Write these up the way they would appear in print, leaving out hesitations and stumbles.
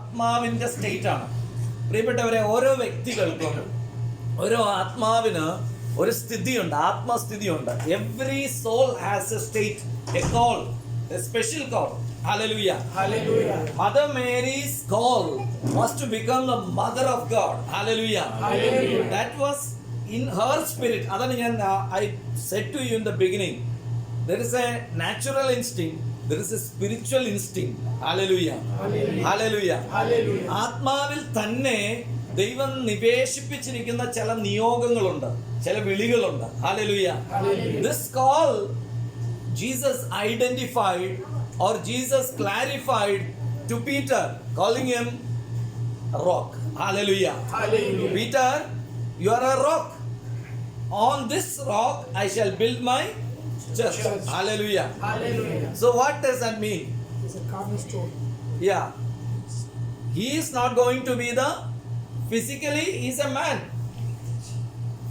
ആത്മാവിൻ്റെ സ്റ്റേറ്റാണ്. പ്രിയപ്പെട്ടവരെ, ഓരോ വ്യക്തികൾക്കും ഓരോ ആത്മാവിന് ഒരു സ്ഥിതിയുണ്ട്, ആത്മസ്ഥിതിയുണ്ട്. Every soul has a state, a call, a special call. Hallelujah. Hallelujah. Mother Mary's call was to become the mother of God. Hallelujah. Hallelujah. That was in her spirit. I said to you in the beginning, there is a natural instinct, there is a spiritual instinct. Hallelujah. Hallelujah. Hallelujah. Hallelujah. ആത്മാവിൽ തന്നെ ദൈവം നിവേശിപ്പിച്ചിരിക്കുന്ന ചില നിയോഗങ്ങളുണ്ട്, ചില വിളികളുണ്ട്. Hallelujah. Hallelujah. This call Jesus identified or Jesus clarified to Peter, calling him a rock. Hallelujah. Hallelujah. Peter, you are a rock. On this rock I shall build my church. Hallelujah. Hallelujah. So what does that mean? It's a cornerstone. Yeah. He is not going to be the physically, he is a man.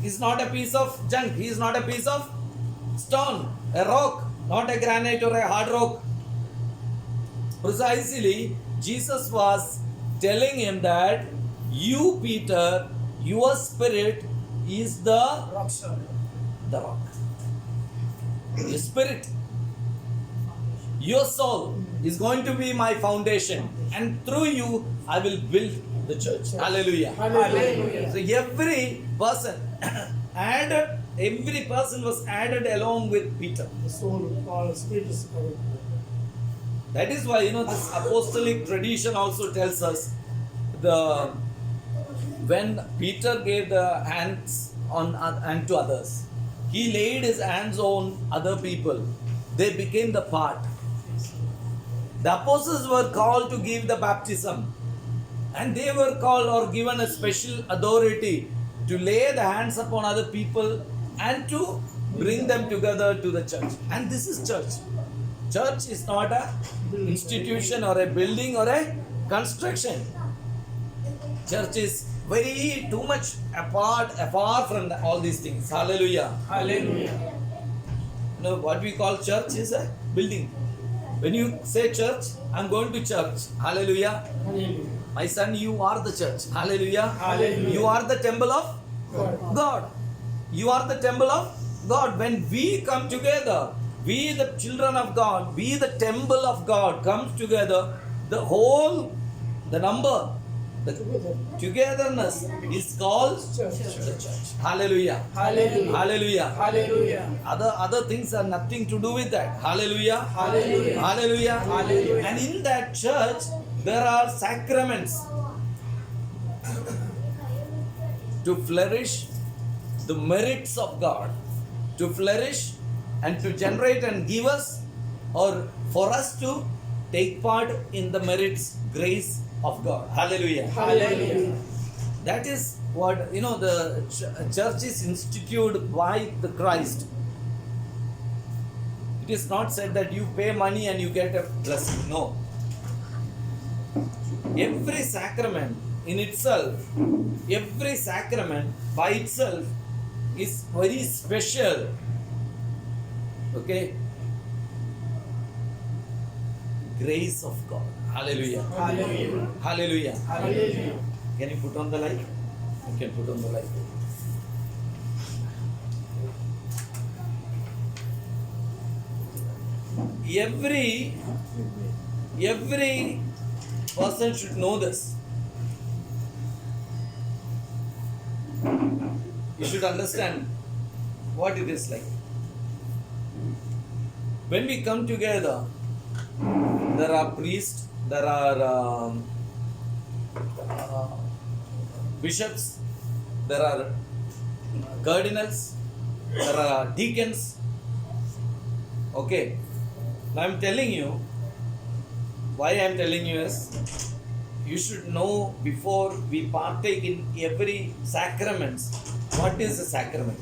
He is not a piece of junk. He is not a piece of stone, a rock, not a granite or a hard rock. Precisely, Jesus was telling him that you, Peter, your spirit is the Rock star. rock. Your spirit, your soul is going to be my foundation, and through you I will build the church. Hallelujah. Hallelujah. So every person added, every person was added along with Peter. The soul or spirit is covered. That is why, this apostolic tradition also tells us when Peter gave the hands on and to others, he laid his hands on other people. They became the part. The apostles were called to give the baptism, and they were called or given a special authority to lay the hands upon other people and to bring them together to the church. And this is church. Church is not a institution or a building or a construction. Church is very too much apart from all these things. Hallelujah. Hallelujah. What we call church is a building. When you say church, I'm going to church. Hallelujah. Hallelujah. My son, you are the church. Hallelujah. Hallelujah. You are the temple of God. You are the temple of God. When we come together, we the children of God, we the temple of God comes together, the number, the togetherness is called Church. the church. Hallelujah. Hallelujah. Hallelujah. Hallelujah. Other things are nothing to do with that. Hallelujah. Hallelujah. Hallelujah. Hallelujah. And in that church there are sacraments to flourish the merits of God, to flourish and to generate and give us, or for us to take part in the merits, grace of God. Hallelujah. Hallelujah. That is what, the church is instituted by the Christ. It is not said that you pay money and you get a blessing. No. Every sacrament in itself, every sacrament by itself is very special. Okay? Grace of God. Hallelujah. Hallelujah. Hallelujah. Hallelujah. Can you put on the light? You can put on the light. Every person should know this. You should understand what it is like. When we come together, there are priests, there are bishops, there are cardinals, there are deacons. Okay. Now I am telling you, why I am telling you is, you should know before we partake in every sacrament, what is a sacrament.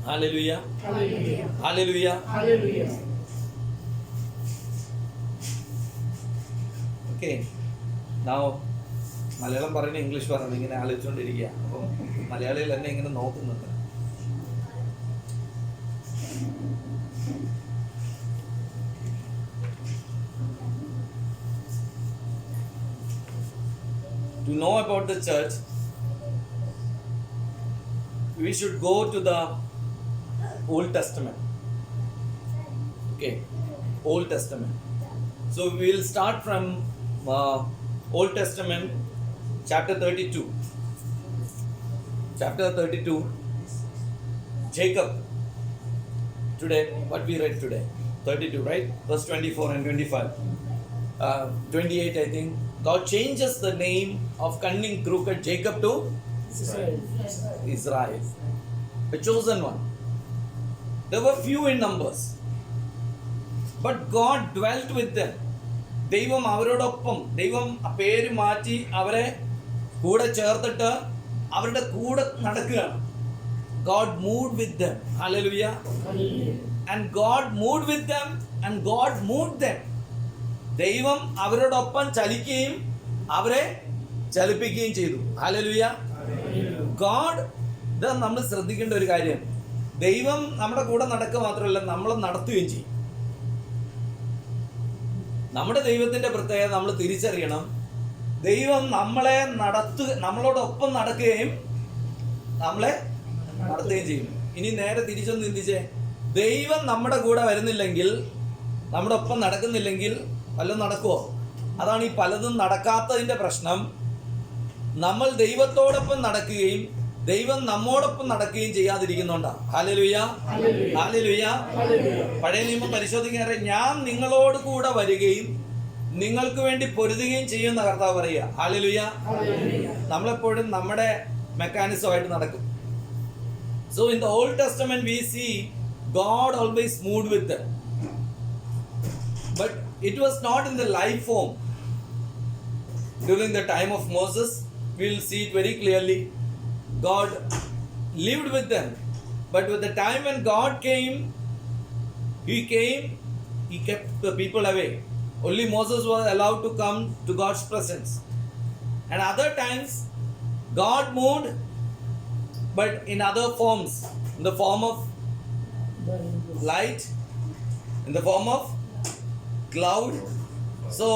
Hallelujah. Hallelujah. Hallelujah. Hallelujah. Okay. Now, Malayalam പറയുന്ന English പറയുന്നത് ഇങ്ങനെ ആലോചിച്ചുകൊണ്ടിരിക്കുക. അപ്പം മലയാളികൾ എന്നെ ഇങ്ങനെ നോക്കുന്നുണ്ട്. to know about the church, we should go to the Old Testament. Okay, Old Testament. So we will start from Old Testament, chapter 32. Chapter 32, Jacob. Today, what we read today, 32, right? Verse 24 and 25. 28, I think. God changes the name of cunning, crooked Jacob to Israel. A chosen one. There were few in numbers. But God dwelt with them. ദൈവം അവരോടൊപ്പം ദൈവം പേര് മാറ്റി അവരെ കൂടെ ചേർത്തിട്ട് അവരുടെ കൂടെ നടക്കുകയാണ്. God moved with them. Hallelujah. And God moved with them and God moved them. ദൈവം അവരോടൊപ്പം ചലിക്കുകയും അവരെ ചലിപ്പിക്കുകയും ചെയ്തു. Hallelujah. God, ഇത് നമ്മൾ ശ്രദ്ധിക്കേണ്ട ഒരു കാര്യം. ദൈവം നമ്മുടെ കൂടെ നടക്കുക മാത്രമല്ല, നമ്മളെ നടത്തുകയും ചെയ്യും. നമ്മുടെ ദൈവത്തിന്റെ പ്രത്യേകത നമ്മൾ തിരിച്ചറിയണം. ദൈവം നമ്മളെ നമ്മളോടൊപ്പം നടക്കുകയും നമ്മളെ നടത്തുകയും ചെയ്യും. ഇനി നേരെ തിരിച്ചൊന്ന് ചിന്തിച്ചേ, ദൈവം നമ്മുടെ കൂടെ വരുന്നില്ലെങ്കിൽ, നമ്മുടെ ഒപ്പം നടക്കുന്നില്ലെങ്കിൽ വല്ലതും നടക്കുമോ? അതാണ് ഈ പലതും നടക്കാത്തതിന്റെ പ്രശ്നം. നമ്മൾ ദൈവത്തോടൊപ്പം നടക്കുകയും ദൈവം നമ്മോടൊപ്പം നടക്കുകയും ചെയ്യാതിരിക്കുന്നുണ്ടാ. Hallelujah, hallelujah. പഴയ നിയമം പരിശോധിക്കാറ്, ഞാൻ നിങ്ങളോട് കൂടെ വരികയും നിങ്ങൾക്ക് വേണ്ടി പൊരുതുകയും ചെയ്യുന്ന കർത്താവ് പറയുക. ഹല്ലേലൂയ. നമ്മളെപ്പോഴും നമ്മുടെ മെക്കാനിസമായിട്ട് നടക്കും. So in the Old Testament we see God always moved with them. But it was not in the life form. During the time of Moses, we will see it very clearly. God lived with them. But with the time when God came, He kept the people away. Only Moses was allowed to come to God's presence. And other times, God moved, but in other forms, in the form of light, in the form of cloud. So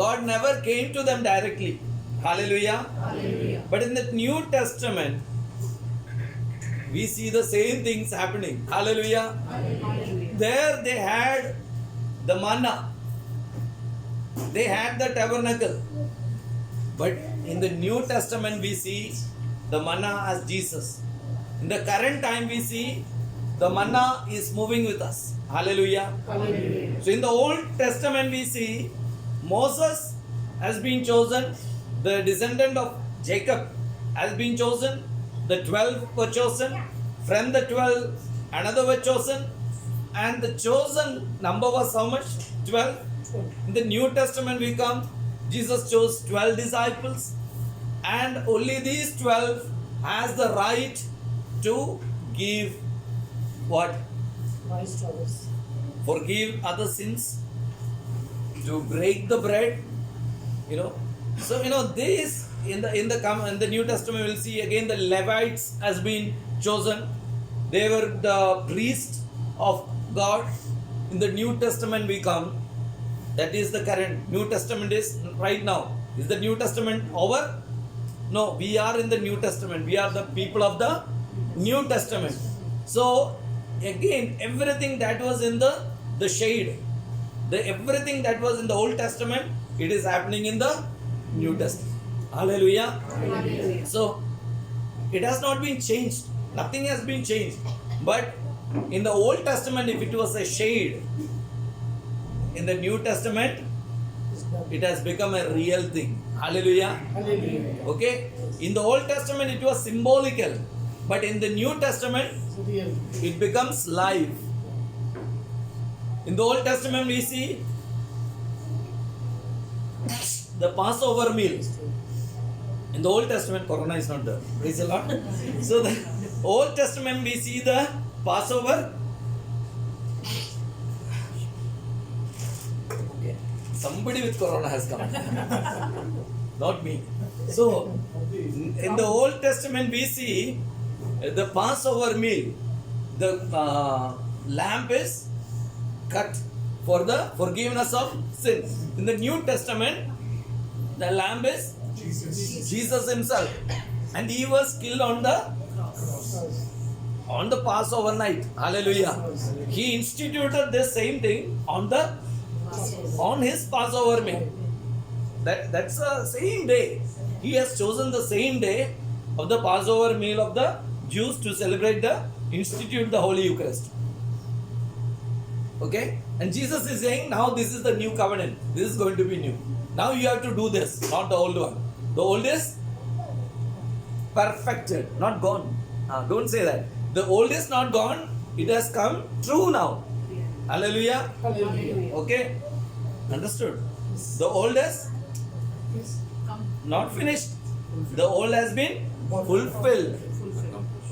God never came to them directly. Hallelujah. Hallelujah. But in the New Testament, we see the same things happening. Hallelujah. Hallelujah. There they had the manna, they had the tabernacle. But in the New Testament, we see the manna as Jesus. In the current time, we see the manna is moving with us. Hallelujah. Hallelujah. So in the Old Testament, we see Moses has been chosen, the descendant of Jacob has been chosen, the 12 were chosen, from the 12 another were chosen, and the chosen number was how much? 12. In the New Testament we come, Jesus chose 12 disciples, and only these 12 has the right to give what? Forgive other sins, to break the bread, So this in the New Testament we'll see again the Levites has been chosen. They were the priest of God. In the New Testament we come. That is the current. New Testament is right now. Is the New Testament over? No, we are in the New Testament. We are the people of the New Testament. So again, everything that was in the shade, everything that was in the Old Testament, it is happening in the New Testament. Hallelujah. Hallelujah. So it has not been changed. Nothing has been changed. But in the Old Testament, if it was a shade, in the New Testament, it has become a real thing. Hallelujah. Hallelujah. Okay. In the Old Testament, it was symbolical. But in the New Testament, it becomes live. In the Old Testament, we see the Passover meal. In the Old Testament, Corona is not there. Praise the Lord. So the Old Testament, we see the Passover. Okay. Somebody with Corona has come. Not me. So, in the Old Testament, we see the Passover meal. The lamb is cut for the forgiveness of sins. In the New Testament, the lamb is Jesus himself. And he was killed on the Passover night. Hallelujah. He instituted this same thing on his Passover meal. That's the same day. He has chosen the same day of the Passover meal of the Jews to celebrate institute the Holy Eucharist. Okay? And Jesus is saying, now this is the new covenant. This is going to be new. Now you have to do this, not the old one. The old is perfected, not gone. Don't say that. The old is not gone. It has come true now. Hallelujah. Okay? Understood? The old is not finished. The old has been fulfilled.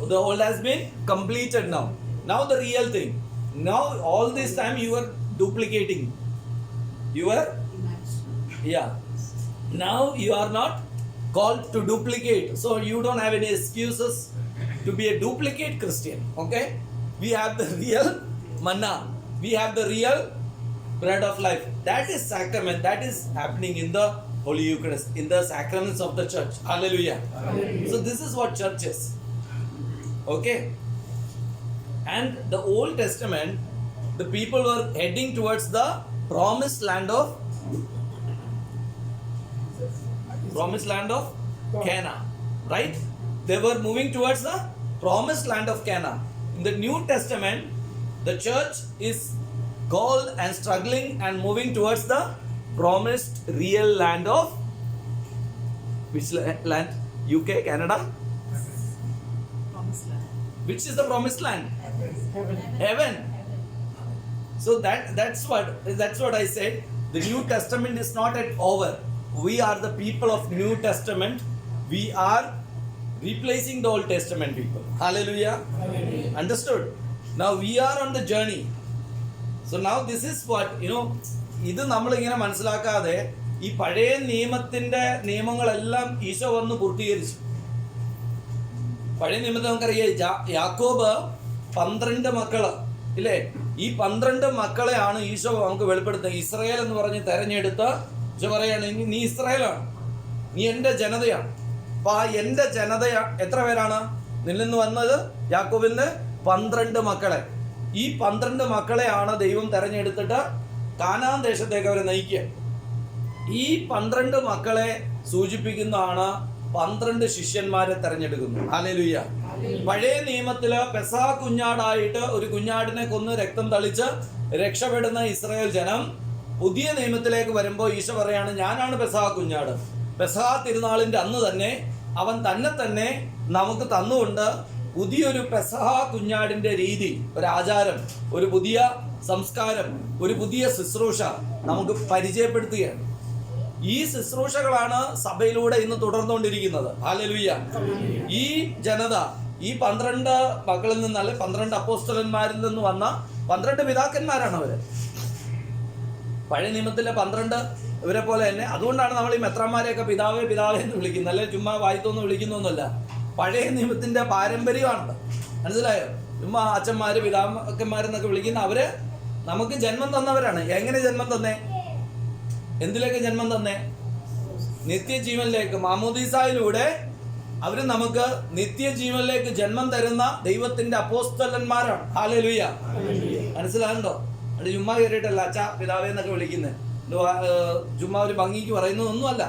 The old has been completed now. Now the real thing. Now all this time you were duplicating. Now you are not called to duplicate. So you don't have any excuses to be a duplicate Christian. Okay? We have the real manna. We have the real bread of life. That is sacrament. That is happening in the Holy Eucharist, in the sacraments of the church. Hallelujah. So this is what church is. Okay? And the Old Testament, the people were heading towards the promised land of Canaan. Right? They were moving towards the promised land of Canaan. In the New Testament, the church is called and struggling and moving towards the promised real land of which land? UK, Canada? Which is the promised land? Heaven. So that's what I said. The New Testament is not yet over. We are the people of New Testament. We are replacing the Old Testament people. Hallelujah. Understood? Now we are on the journey. So now this is what, ഇത് നമ്മളിങ്ങനെ മനസ്സിലാക്കാതെ ഈ പഴയ നിയമത്തിന്റെ നിയമങ്ങളെല്ലാം ഈശോ വന്ന് പൂർത്തീകരിച്ചു. പഴയ നിയമത്തിൽ നമുക്കറിയാം, യാക്കോബ് 12 മക്കള് ഇല്ലേ? ഈ 12 മക്കളെയാണ് ഈശോ നമുക്ക് വെളിപ്പെടുത്തുന്നത്. ഇസ്രായേൽ എന്ന് പറഞ്ഞ് തെരഞ്ഞെടുത്ത് ഈശോ പറയാണ്, നീ ഇസ്രായേലാണ്, നീ എൻ്റെ ജനതയാണ്. അപ്പൊ ആ എൻ്റെ ജനത എത്ര പേരാണ്? നിന്നിൽ നിന്ന് വന്നത് യാക്കോബിന്റെ 12 മക്കളെ. ഈ 12 മക്കളെയാണ് ദൈവം തെരഞ്ഞെടുത്തിട്ട് കാനാൻ ദേശത്തേക്ക് അവരെ നയിക്കുക. ഈ 12 മക്കളെ സൂചിപ്പിക്കുന്നതാണ് 12 ശിഷ്യന്മാരെ തെരഞ്ഞെടുക്കുന്നു. ഹല്ലേലൂയ. പഴയ നിയമത്തില് പെസഹ കുഞ്ഞാടായിട്ട് ഒരു കുഞ്ഞാടിനെ കൊന്ന് രക്തം തളിച്ച് രക്ഷപ്പെടുന്ന ഇസ്രായേൽ ജനം പുതിയ നിയമത്തിലേക്ക് വരുമ്പോൾ ഈശോ പറയാണ്, ഞാനാണ് പെസഹ കുഞ്ഞാട്. പെസഹ തിരുനാളിന്റെ അന്ന് തന്നെ അവൻ തന്നെ നമുക്ക് തന്നുകൊണ്ട് പുതിയൊരു പെസഹ കുഞ്ഞാടിന്റെ രീതി, ഒരു ആചാരം, ഒരു പുതിയ സംസ്കാരം, ഒരു പുതിയ ശുശ്രൂഷ നമുക്ക് പരിചയപ്പെടുത്തുകയാണ്. ഈ ശുശ്രൂഷകളാണ് സഭയിലൂടെ ഇന്ന് തുടർന്നുകൊണ്ടിരിക്കുന്നത്. ഹല്ലേലൂയ. ഈ ജനത, ഈ 12 മക്കളിൽ നിന്നല്ല, 12 അപ്പോസ്തലന്മാരിൽ നിന്ന് വന്ന 12 പിതാക്കന്മാരാണ് അവര്. പഴയ നിയമത്തിലെ 12 ഇവരെ പോലെ തന്നെ. അതുകൊണ്ടാണ് നമ്മൾ ഈ മെത്രാന്മാരെയൊക്കെ പിതാവേ പിതാവേ എന്ന് വിളിക്കുന്നത്. അല്ലെ ചുമ്മാ വായിത്തൊന്നും വിളിക്കുന്നൊന്നുമല്ല. പഴയ നിയമത്തിന്റെ പാരമ്പര്യമാണത്. മനസ്സിലായോ? ചുമ്മാ അച്ഛന്മാര് പിതാക്കന്മാരെന്നൊക്കെ വിളിക്കുന്ന അവര് നമുക്ക് ജന്മം തന്നവരാണ്. എങ്ങനെ ജന്മം തന്നേ? എന്തിലേക്ക് ജന്മം തന്നേ? നിത്യജീവനിലേക്ക്. മാമോദീസായിലൂടെ അവര് നമുക്ക് നിത്യജീവനിലേക്ക് ജന്മം തരുന്ന ദൈവത്തിന്റെ അപ്പോസ്തലന്മാരാണ്. ഹല്ലേലൂയ. മനസ്സിലാകുന്നുണ്ടോ? അത് ചുമ്മാ കയറിയിട്ടല്ല അച്ഛാ പിതാവേ എന്നൊക്കെ വിളിക്കുന്നത്. ചുമ്മാ ഒരു ഭംഗിക്ക് പറയുന്നതൊന്നുമല്ല.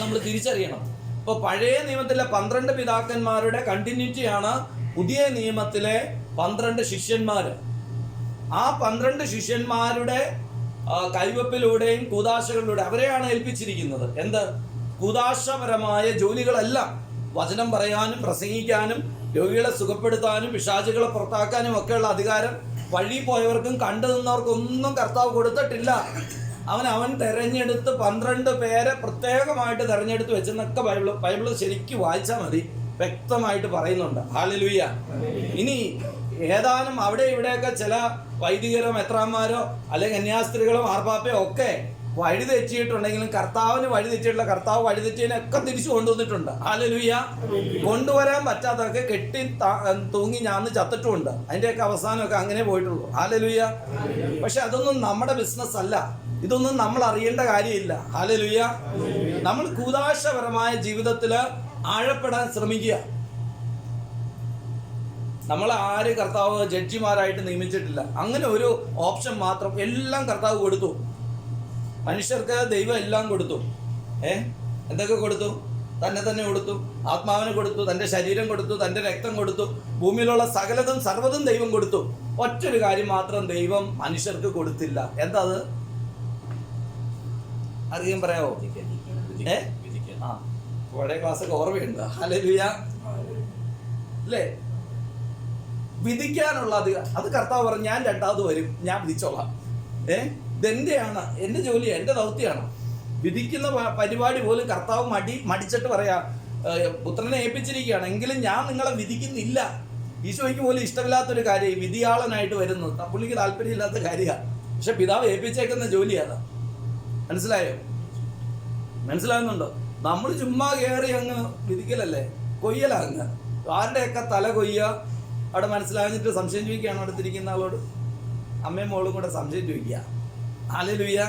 നമ്മൾ തിരിച്ചറിയണം. ഇപ്പൊ പഴയ നിയമത്തിലെ 12 പിതാക്കന്മാരുടെ കണ്ടിന്യൂറ്റിയാണ് പുതിയ നിയമത്തിലെ 12 ശിഷ്യന്മാര്. ആ 12 ശിഷ്യന്മാരുടെ കൈവപ്പിലൂടെയും കൂദാശകളിലൂടെ അവരെയാണ് ഏൽപ്പിച്ചിരിക്കുന്നത്. എന്ത്? കൂദാശപരമായ ജോലികളെല്ലാം. വചനം പറയാനും പ്രസംഗിക്കാനും രോഗികളെ സുഖപ്പെടുത്താനും പിശാചുകളെ പുറത്താക്കാനും ഒക്കെയുള്ള അധികാരം വഴി പോയവർക്കും കണ്ടു നിന്നവർക്കൊന്നും കർത്താവ് കൊടുത്തിട്ടില്ല. അവൻ തെരഞ്ഞെടുത്ത് 12 പേരെ പ്രത്യേകമായിട്ട് തെരഞ്ഞെടുത്ത് വെച്ചെന്നൊക്കെ ബൈബിള് ശരിക്കും വായിച്ചാൽ മതി, വ്യക്തമായിട്ട് പറയുന്നുണ്ട്. ഹല്ലേലൂയ. ഇനി ഏതാനും അവിടെ ഇവിടെയൊക്കെ ചില വൈദികരോ മെത്രാന്മാരോ അല്ലെങ്കിൽ കന്യാസ്ത്രീകളോ മാർപ്പാപ്പയോ ഒക്കെ വഴി തെറ്റിയിട്ടുണ്ടെങ്കിലും കർത്താവിന് വഴി തെറ്റിയിട്ടുള്ള കർത്താവ് വഴി തെറ്റിയതിനൊക്കെ തിരിച്ചു കൊണ്ടുവന്നിട്ടുണ്ട്. ഹല്ലേലൂയ. കൊണ്ടുവരാൻ പറ്റാത്തതൊക്കെ കെട്ടി തൂങ്ങി ഞാന്ന് ചത്തിട്ടുമുണ്ട്. അതിൻ്റെയൊക്കെ അവസാനമൊക്കെ അങ്ങനെ പോയിട്ടുള്ളൂ. ഹല്ലേലൂയ. പക്ഷെ അതൊന്നും നമ്മുടെ ബിസിനസ് അല്ല. ഇതൊന്നും നമ്മൾ അറിയേണ്ട കാര്യമില്ല. ഹല്ലേലൂയ. നമ്മൾ കൂദാശപരമായ ജീവിതത്തിൽ ആഴപ്പെടാൻ ശ്രമിക്കുക. നമ്മൾ ആര് കർത്താവ് ജഡ്ജിമാരായിട്ട് നിയമിച്ചിട്ടില്ല. അങ്ങനെ ഒരു ഓപ്ഷൻ മാത്രം എല്ലാം കർത്താവ് കൊടുത്തു. മനുഷ്യർക്ക് ദൈവം എല്ലാം കൊടുത്തു. എന്തൊക്കെ കൊടുത്തു? തന്നെ കൊടുത്തു, ആത്മാവിനെ കൊടുത്തു, തൻ്റെ ശരീരം കൊടുത്തു, തൻ്റെ രക്തം കൊടുത്തു, ഭൂമിയിലുള്ള സകലതും സർവ്വതും ദൈവം കൊടുത്തു. ഒറ്റൊരു കാര്യം മാത്രം ദൈവം മനുഷ്യർക്ക് കൊടുത്തില്ല. എന്താ അത്? അറിയാൻ പറയാവോ? പഴയ ക്ലാസ്സൊക്കെ ഓർമ്മയുണ്ട്. ഹല്ലേലൂയ അല്ലേ? വിധിക്കാനുള്ള അത് കർത്താവ് പറഞ്ഞു, ഞാൻ രണ്ടാമത് വരും, ഞാൻ വിധിച്ചോളാം. ഇതെന്റെയാണ്, എൻ്റെ ജോലിയാണ്, എൻ്റെ ദൗത്യമാണ്. വിധിക്കുന്ന പരിപാടി പോലും കർത്താവ് മടിച്ചിട്ട് പറയാ, പുത്രനെ ഏൽപ്പിച്ചിരിക്കുകയാണ്, എങ്കിലും ഞാൻ നിങ്ങളെ വിധിക്കുന്നില്ല. ഈശോയ്ക്ക് പോലും ഇഷ്ടമില്ലാത്തൊരു കാര്യം വിധിയാളനായിട്ട് വരുന്നു. പുള്ളിക്ക് താല്പര്യമില്ലാത്ത കാര്യമാണ്. പക്ഷെ പിതാവ് ഏൽപ്പിച്ചേക്കുന്ന ജോലിയാണ്. മനസ്സിലാകുന്നുണ്ടോ? നമ്മൾ ചുമ്മാ കയറി അങ്ങ് വിധിക്കലല്ലേ, കൊയ്യലങ്ങ്. ആരുടെയൊക്കെ തല കൊയ്യുക. അവിടെ മനസ്സിലാകുന്നിട്ട് സംശയം ചോദിക്കുകയാണ് അടുത്തിരിക്കുന്ന ആളോട്. അമ്മയും മോളും കൂടെ സംശയം ചോദിക്കുക. ഹല്ലേലൂയ.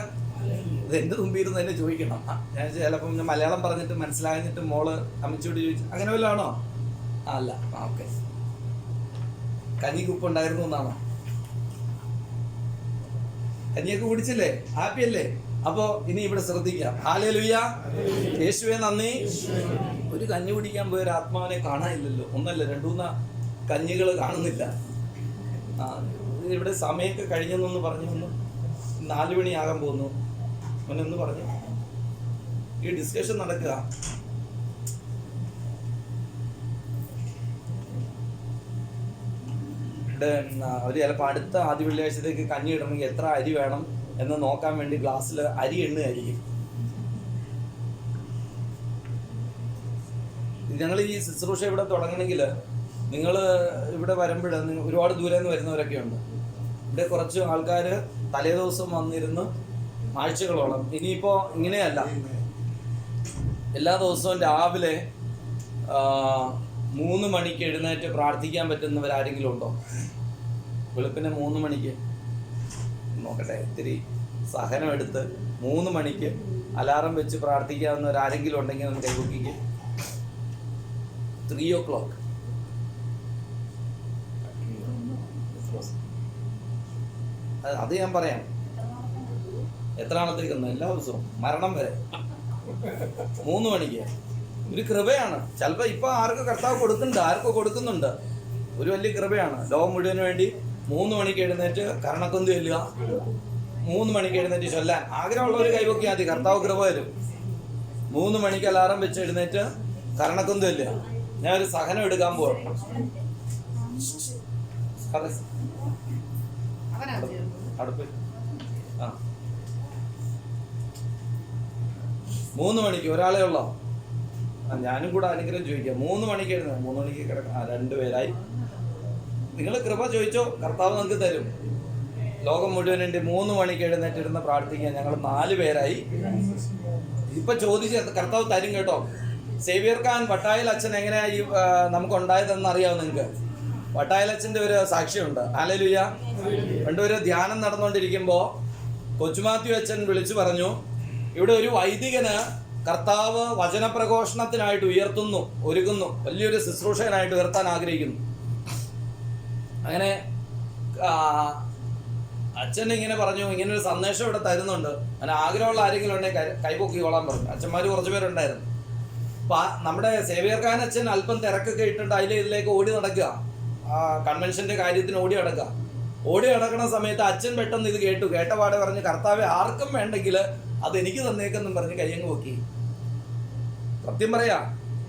ഇത് എൻ്റെ മുമ്പിരുന്ന് എന്നെ ചോദിക്കണം. ഞാൻ ചിലപ്പം മലയാളം പറഞ്ഞിട്ട് മനസ്സിലാകുന്നിട്ട് മോള് അമ്മച്ചോട് ചോദിച്ചു, അങ്ങനെ വല്ലതും ആണോ? അല്ല. ഓക്കെ. കഞ്ഞിക്കുപ്പുണ്ടായിരുന്നു എന്നാണോ? കഞ്ഞിയൊക്കെ കുടിച്ചില്ലേ? ഹാപ്പി അല്ലേ? അപ്പോൾ ഇനി ഇവിടെ ശ്രദ്ധിക്കാം. ഹല്ലേലൂയ. യേശുവേ നന്ദി. ഒരു കഞ്ഞി കുടിക്കാൻ പോയൊരു ആത്മാവിനെ കാണാനില്ലല്ലോ. ഒന്നല്ല, 2-3 കഞ്ഞികൾ കാണുന്നില്ല. ഇവിടെ സമയമൊക്കെ കഴിഞ്ഞെന്നൊന്ന് പറഞ്ഞു. 4 മണിയാകാൻ പോകുന്നു ഒന്ന് പറഞ്ഞു. ഈ ഡിസ്കഷൻ നടക്കുക. ഇവിടെ അവർ ചിലപ്പോൾ അടുത്ത ആദ്യ വെള്ളിയാഴ്ചത്തേക്ക് കഞ്ഞി ഇടണമെങ്കിൽ എത്ര അരി വേണം എന്ന് നോക്കാൻ വേണ്ടി ഗ്ലാസ്സിൽ അരി എണ്ണുകയായിരിക്കും. ഞങ്ങൾ ഈ ശുശ്രൂഷ ഇവിടെ തുടങ്ങണമെങ്കിൽ നിങ്ങൾ ഇവിടെ വരുമ്പോൾ ഒരുപാട് ദൂരെ നിന്ന് വരുന്നവരൊക്കെ ഉണ്ട്. ഇവിടെ കുറച്ച് ആൾക്കാർ തലേദിവസം വന്നിരുന്ന് ആഴ്ചകളോളം. ഇനിയിപ്പോൾ ഇങ്ങനെയല്ല, എല്ലാ ദിവസവും രാവിലെ 3 മണിക്ക് എഴുന്നേറ്റ് പ്രാർത്ഥിക്കാൻ പറ്റുന്നവരാരെങ്കിലും ഉണ്ടോ? വെളുപ്പിനെ 3 മണിക്ക് നോക്കട്ടെ, ഇത്തിരി സഹനം എടുത്ത് 3 മണിക്ക് അലാറം വെച്ച് പ്രാർത്ഥിക്കാവുന്നവരാരെങ്കിലും ഉണ്ടെങ്കിൽ നമുക്ക് കൈവക്കിക്ക്. 3 o'clock. അത് ഞാൻ പറയാം. എത്രാമത്തേക്കൊന്നും എല്ലാ ദിവസവും മരണം വരെ 3 മണിക്ക്. ഒരു കൃപയാണ്. ചിലപ്പോൾ ഇപ്പൊ ആർക്കും കർത്താവ് കൊടുക്കുന്നുണ്ട്, ആർക്കും കൊടുക്കുന്നുണ്ട്. ഒരു വലിയ കൃപയാണ്. ലോകം മുഴുവന് വേണ്ടി 3 മണിക്ക് എഴുന്നേറ്റ് കരണക്കൊന്ത് ചെല്ലുക, 3 മണിക്ക് എഴുന്നേറ്റ് ചൊല്ലാൻ ആഗ്രഹമുള്ളവർ കൈവക്കി മതി. കർത്താവ് കൃപ വരും. 3 മണിക്ക് അലാറം വെച്ച് എഴുന്നേറ്റ് കരണക്കൊന്ത് ചെല്ലുക. ഞാൻ ഒരു സഹനം എടുക്കാൻ പോകണം. അടുപ്പ് 3 മണിക്ക് ഒരാളെ ഉള്ളോ? ഞാനും കൂടെ അനുഗ്രഹം ചോദിക്കാം. 3 മണിക്ക് എഴുന്നേറ്റ് 3 മണിക്ക് കിടക്കാം. 2 പേരായി. നിങ്ങൾ കൃപ ചോദിച്ചോ, കർത്താവ് നിങ്ങൾക്ക് തരും. ലോകം മുഴുവൻ വേണ്ടി 3 മണിക്ക് എഴുന്നേറ്റിരുന്ന് പ്രാർത്ഥിക്കാൻ ഞങ്ങൾ 4 പേരായി. ഇപ്പൊ ചോദിച്ച കർത്താവ് തരും കേട്ടോ. സേവ്യർ ഖാൻ വട്ടായിൽ അച്ഛൻ എങ്ങനെയായി നമുക്കുണ്ടായതെന്ന് അറിയാമോ നിങ്ങൾക്ക്? വട്ടായിൽ അച്ഛൻ്റെ ഒരു സാക്ഷ്യമുണ്ട്. ഹല്ലേലൂയ. രണ്ടുപേരും ധ്യാനം നടന്നുകൊണ്ടിരിക്കുമ്പോൾ കൊച്ചുമാത്യു അച്ഛൻ വിളിച്ചു പറഞ്ഞു, ഇവിടെ ഒരു വൈദികന് കർത്താവ് വചനപ്രഘോഷണത്തിനായിട്ട് ഒരുങ്ങുന്നു, വലിയൊരു ശുശ്രൂഷകനായിട്ട് ഉയർത്താൻ ആഗ്രഹിക്കുന്നു. അങ്ങനെ അച്ഛൻ ഇങ്ങനെ പറഞ്ഞു, ഇങ്ങനെ ഒരു സന്ദേശം ഇവിടെ തരുന്നുണ്ട്, അങ്ങനെ ആഗ്രഹമുള്ള ആരെങ്കിലും ഉണ്ടെങ്കിൽ കൈപൊക്കിക്കോളാൻ പറഞ്ഞു. അച്ഛന്മാർ കുറച്ച് പേരുണ്ടായിരുന്നു. അപ്പം നമ്മുടെ സേവ്യർ ഖാൻ അച്ഛൻ അല്പം തിരക്കൊക്കെ ഇട്ടിട്ട് ഇതിലേക്ക് ഓടി നടക്കുക, കൺവെൻഷന്റെ കാര്യത്തിന് ഓടി നടക്കുന്ന സമയത്ത് അച്ഛൻ പെട്ടെന്ന് ഇത് കേട്ടപാടെ പറഞ്ഞ്, കർത്താവെ ആർക്കും വേണ്ടെങ്കിൽ അത് എനിക്ക് തന്നേക്കെന്നും പറഞ്ഞ് കയ്യങ്ങ് പൊക്കി. സത്യം പറയാ,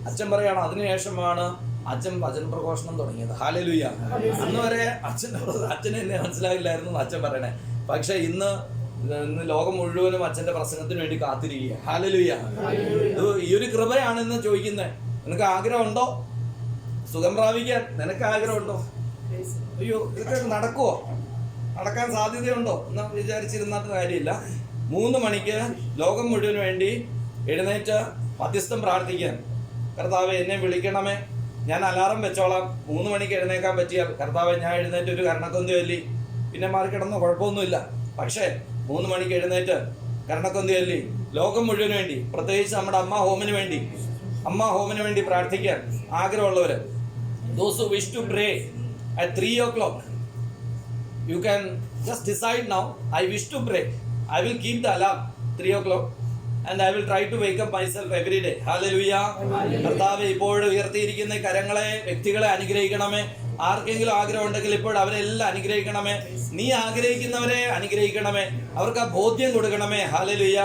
അച്ഛൻ പറയാണ്. അതിനുശേഷമാണ് അച്ഛൻ വചനപ്രഘോഷണം തുടങ്ങിയത്. ഹല്ലേലൂയ. അന്ന് വരെ അച്ഛനെ എന്നെ മനസ്സിലായില്ലായിരുന്നു അച്ഛൻ പറയണേ. പക്ഷെ ഇന്ന് ലോകം മുഴുവനും അച്ഛന്റെ പ്രസംഗത്തിന് വേണ്ടി കാത്തിരിക്കുക. ഹല്ലേലൂയ. ഈ ഒരു കൃപയാണെന്ന് ചോദിക്കുന്നത്. നിനക്ക് ആഗ്രഹമുണ്ടോ സുഖം പ്രാപിക്കാൻ? നിനക്ക് ആഗ്രഹമുണ്ടോ? അയ്യോ, ഇതൊക്കെ നടക്കുവോ? നടക്കാൻ സാധ്യതയുണ്ടോ എന്ന് വിചാരിച്ചിരുന്നിട്ട് കാര്യമില്ല. 3 മണിക്ക് ലോകം മുഴുവന് വേണ്ടി എഴുന്നേറ്റ് മധ്യസ്ഥം പ്രാർത്ഥിക്കാൻ. കർത്താവെ എന്നെ വിളിക്കണമേ, ഞാൻ അലാറം വെച്ചോളാം. 3 മണിക്ക് എഴുന്നേക്കാൻ പറ്റിയാൽ കർത്താവെ ഞാൻ എഴുന്നേറ്റ് ഒരു കരണക്കൊന്ത് ചൊല്ലി പിന്നെ മാറി കിടന്നോ, കുഴപ്പമൊന്നുമില്ല. പക്ഷേ 3 മണിക്ക് എഴുന്നേറ്റ് കരണക്കൊന്തിയല്ലി ലോകം മുഴുവന് വേണ്ടി, പ്രത്യേകിച്ച് നമ്മുടെ അമ്മ ഹോമിന് വേണ്ടി പ്രാർത്ഥിക്കാൻ ആഗ്രഹമുള്ളവര്, those who wish to pray at 3 o'clock, you can just decide now, I wish to pray. I will keep the alarm 3 o'clock and I will try to wake up myself every day. Hallelujah. കർത്താവേ, ഇപ്പോൾ ഉയർത്തിയിരിക്കുന്ന കരങ്ങളെ, വ്യക്തികളെ അനുഗ്രഹിക്കണമേ. ആർക്കെങ്കിലും ആഗ്രഹം ഉണ്ടെങ്കിൽ ഇപ്പോൾ അവരെല്ലാം അനുഗ്രഹിക്കണമേ. നീ ആഗ്രഹിക്കുന്നവരെ അനുഗ്രഹിക്കണമേ. അവർക്ക് ആ ബോധ്യം കൊടുക്കണമേ. ഹല്ലേലൂയ.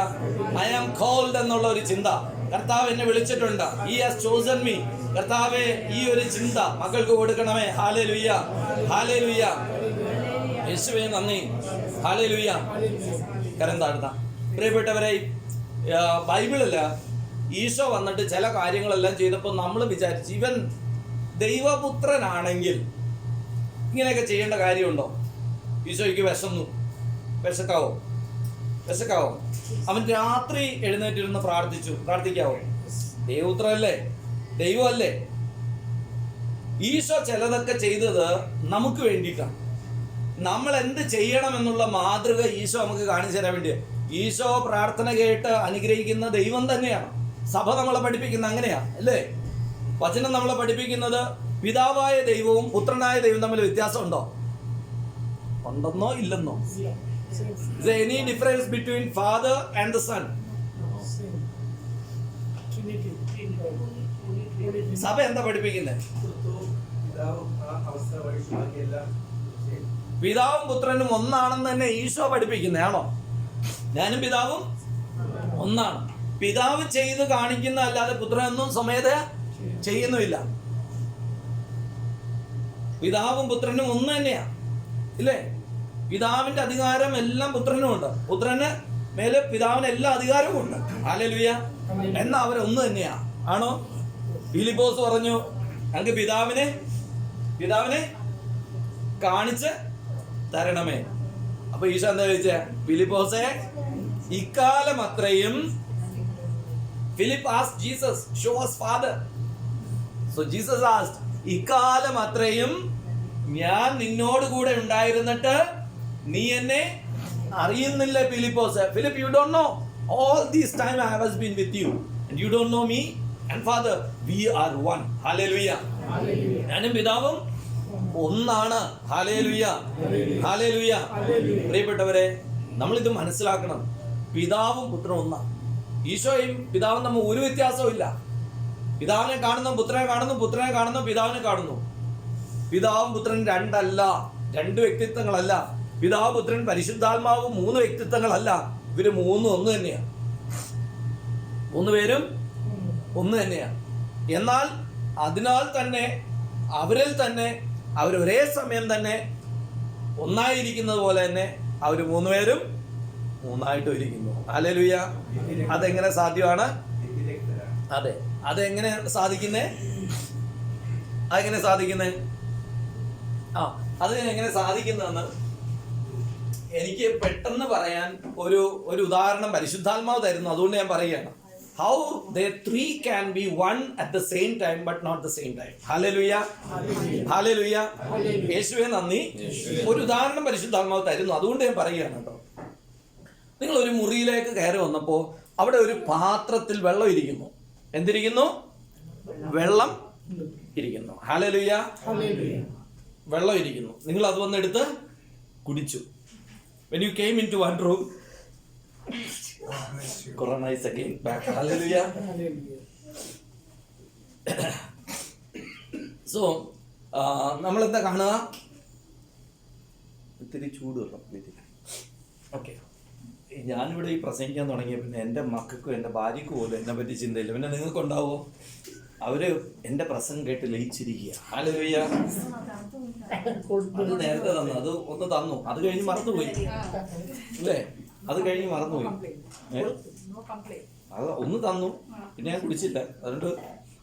I am called എന്നുള്ള ഒരു ചിന്ത, കർത്താവ് എന്നെ വിളിച്ചിട്ടുണ്ട്. He has chosen me. കർത്താവേ, ഈ ഒരു ചിന്ത മക്കൾക്ക് കൊടുക്കണമേ. Hallelujah, hallelujah. യേശുവേ നന്ദി. ഹല്ലേലൂയ. കരം താഴ്ത്താം. പ്രിയപ്പെട്ടവരെ, ബൈബിളില് ഈശോ വന്നിട്ട് ചില കാര്യങ്ങളെല്ലാം ചെയ്തപ്പോൾ നമ്മൾ വിചാരിച്ചു, ഇവൻ ദൈവപുത്രനാണെങ്കിൽ ഇങ്ങനെയൊക്കെ ചെയ്യേണ്ട കാര്യമുണ്ടോ? ഈശോയ്ക്ക് വിശക്കാവോ? അവൻ രാത്രി എഴുന്നേറ്റിരുന്ന് പ്രാർത്ഥിക്കാവോ? ദൈവപുത്രനല്ലേ, ദൈവമല്ലേ? ഈശോ ചിലതൊക്കെ ചെയ്തത് നമുക്ക് വേണ്ടിയിട്ടാണ്. നമ്മൾ എന്ത് ചെയ്യണമെന്നുള്ള മാതൃക ഈശോ നമുക്ക് കാണിച്ചു തരാൻ വേണ്ടി. ഈശോ പ്രാർത്ഥന കേട്ട് അനുഗ്രഹിക്കുന്ന ദൈവം തന്നെയാണ്. സഭ നമ്മളെ പഠിപ്പിക്കുന്ന അങ്ങനെയാ, അല്ലേ? വചനം നമ്മളെ പഠിപ്പിക്കുന്നത് പിതാവായ ദൈവവും പുത്രനായ ദൈവവും തമ്മിൽ വ്യത്യാസമുണ്ടോ? ഉണ്ടെന്നോ ഇല്ലെന്നോ? Is there any difference between father and the son? സഭ എന്താ പഠിപ്പിക്കുന്നത്? പിതാവും പുത്രനും ഒന്നാണെന്ന് തന്നെ ഈശോ പഠിപ്പിക്കുന്നതാണോ? ഞാനും പിതാവും ഒന്നാണ്. പിതാവ് ചെയ്ത് കാണിക്കുന്ന അല്ലാതെ പുത്രനൊന്നും സ്വമേധ ചെയ്യുന്നുമില്ല. പിതാവും പുത്രനും ഒന്ന് തന്നെയാ, ഇല്ലേ? പിതാവിന്റെ അധികാരം എല്ലാം പുത്രനും ഉണ്ട്. പുത്രന് മേലെ പിതാവിന് എല്ലാ അധികാരവും ഉണ്ട്. ഹല്ലേലൂയ. എന്നാ അവരൊന്ന് തന്നെയാ, ആണോ? ഫിലിപ്പോസ് പറഞ്ഞു, ഞങ്ങൾക്ക് പിതാവിനെ കാണിച്ച് തരണമേ. അപ്പൊ ഈശോ എന്താ ചോദിച്ചേ? ഫിലിപ്പോസെ, ഇക്കാലം അത്രയും Philip asked Jesus, show us Father. So Jesus asked, ഇക്കാലം അത്രയും ഞാൻ നിന്നോട് കൂടെ ഉണ്ടായിരുന്നിട്ട് നീ എന്നെ അറിയുന്നില്ല Philipose. Philip, you don't know. All this time I have been with you and you don't know me and Father. We are one. Hallelujah. ഞാനും പിതാവും ഒന്നാണ്. Hallelujah, hallelujah. പ്രിയപ്പെട്ടവരെ, നമ്മളിത് മനസ്സിലാക്കണം. പിതാവും പുത്രനും ഒന്നാണ്. ഈശോയും പിതാവും തമ്മിൽ ഒരു വ്യത്യാസവും ഇല്ല. പിതാവിനെ കാണുന്നു, പുത്രനെ കാണുന്നു, പുത്രനെ കാണുന്നു, പിതാവിനെ കാണുന്നു. പിതാവും പുത്രൻ രണ്ടല്ല, 2 വ്യക്തിത്വങ്ങളല്ല. പിതാവ്, പുത്രൻ, പരിശുദ്ധാത്മാവ് 3 വ്യക്തിത്വങ്ങളല്ല. ഇവര് 3 ഒന്ന് തന്നെയാണ്. 3 പേരും ഒന്ന് തന്നെയാണ്. എന്നാൽ അതിനാൽ തന്നെ അവരിൽ തന്നെ അവർ ഒരേ സമയം തന്നെ ഒന്നായിരിക്കുന്നത് പോലെ തന്നെ അവർ 3 പേരും മൂന്നായിട്ടും ഇരിക്കുന്നു. ഹല്ലേലൂയ. അതെങ്ങനെ സാധ്യമാണ്? അതെങ്ങനെ സാധിക്കുന്നേ? അതെങ്ങനെ സാധിക്കുന്നതെന്ന് എനിക്ക് പെട്ടെന്ന് പറയാൻ ഒരു ഉദാഹരണം പരിശുദ്ധാത്മാവ് തരുന്നു. അതുകൊണ്ട് ഞാൻ പറയുകയാണ്. How they 3 can be one at the same time but not the same time. Hallelujah. Hallelujah. യേശുവേ നന്ദി. ഒരു ഉദാഹരണം പരിശുദ്ധാത്മാവ് തരുന്നു. അതുകൊണ്ട് ഞാൻ പറയുകയാണ് കേട്ടോ. നിങ്ങൾ ഒരു മുറിയിലേക്ക് കയറി വന്നപ്പോൾ അവിടെ ഒരു പാത്രത്തിൽ വെള്ളം ഇരിക്കുന്നു. എന്തിരിക്കുന്നു? വെള്ളം ഇരിക്കുന്നു. ഹല്ലേലൂയ. വെള്ളം ഇരിക്കുന്നു. നിങ്ങൾ അത് വന്നെടുത്ത് കുടിച്ചു. When you came into one room, Corona is again back. Hallelujah. So, നമ്മളെന്താ കാണുക? ഇത്തിരി ചൂട് വെള്ളം. ഓക്കെ, ഞാനിവിടെ ഈ പ്രസംഗിക്കാൻ തുടങ്ങിയ പിന്നെ എൻ്റെ മക്കൾക്കും എൻ്റെ ഭാര്യയ്ക്കും പോലും എന്നെ പറ്റി ചിന്തയില്ല. പിന്നെ നിങ്ങൾക്കുണ്ടാവോ? അവര് എൻ്റെ പ്രസംഗം കേട്ട് ലയിച്ചിരിക്കുക. ഹല്ലേലൂയ. അത് നേരത്തെ തന്നു, അത് ഒന്ന് തന്നു, അത് കഴിഞ്ഞ് മറന്നുപോയി, അല്ലേ? അത് കഴിഞ്ഞ് മറന്നുപോയി. അത് ഒന്ന് തന്നു, പിന്നെ ഞാൻ കുടിച്ചില്ല, അതുകൊണ്ട്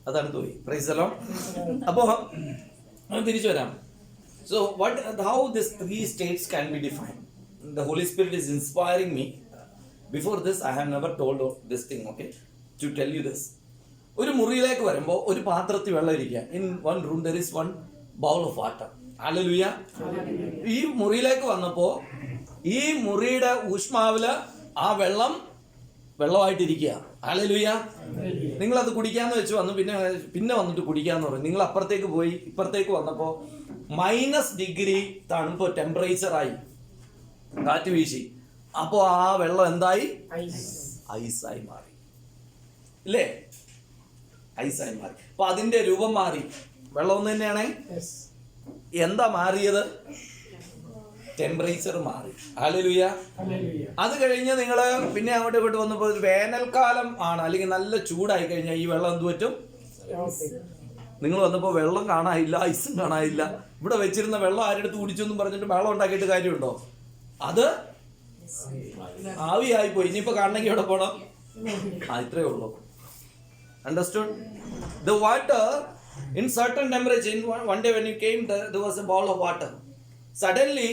അത് അടുത്ത് പോയി. Price the Lord. അപ്പോൾ തിരിച്ചു വരാം. So how these 3 states can be defined. The Holy Spirit is inspiring me. Before this I have never told this thing, okay, to tell you this. ഒരു മുറിയിലേക്ക് വരുമ്പോൾ ഒരു പാത്രത്തിൽ വെള്ളം ഇരിക്കുക. In one room there is one bowl of water. Hallelujah. ഈ മുറിയിലേക്ക് വന്നപ്പോൾ ഈ മുറിയുടെ ഊഷ്മാവില് ആ വെള്ളമായിട്ടിരിക്കുക. ഹല്ലേലൂയ. നിങ്ങളത് കുടിക്കാന്ന് വെച്ച് വന്നു, പിന്നെ വന്നിട്ട് കുടിക്കാന്ന് പറയും. നിങ്ങൾ അപ്പുറത്തേക്ക് പോയി ഇപ്പുറത്തേക്ക് വന്നപ്പോൾ -डिग्री തണുപ്പ് ടെമ്പറേച്ചറായി, കാറ്റ് വീശി. അപ്പോൾ ആ വെള്ളം എന്തായി? ഐസായി മാറി. ഇല്ലേ? ഐസായി മാറി. അപ്പൊ അതിന്റെ രൂപം മാറി. വെള്ളം ഒന്ന് തന്നെയാണേ. എന്താ മാറിയത്? ടെമ്പറേച്ചർ മാറി. ഹല്ലേലൂയ. അത് കഴിഞ്ഞ് നിങ്ങൾ പിന്നെ അങ്ങോട്ട് ഇങ്ങോട്ട് വന്നപ്പോൾ വേനൽക്കാലം ആണ്, അല്ലെങ്കിൽ നല്ല ചൂടായി കഴിഞ്ഞാൽ ഈ വെള്ളം എന്ത് പറ്റും? നിങ്ങൾ വന്നപ്പോൾ വെള്ളം കാണാനില്ല, ഐസും കാണാനില്ല. ഇവിടെ വെച്ചിരുന്ന വെള്ളം ആരെടുത്ത് കുടിച്ചെന്നും പറഞ്ഞിട്ട് വെള്ളം ഉണ്ടാക്കിയിട്ട് കാര്യമുണ്ടോ? അത് ആവിയായി പോയി. ഇനിയിപ്പോ കാണണമെങ്കിൽ എവിടെ പോണം? ഇത്രയേ ഉള്ളൂ. Understood? The water in certain temperature, one day when you came there was a ball of water. Suddenly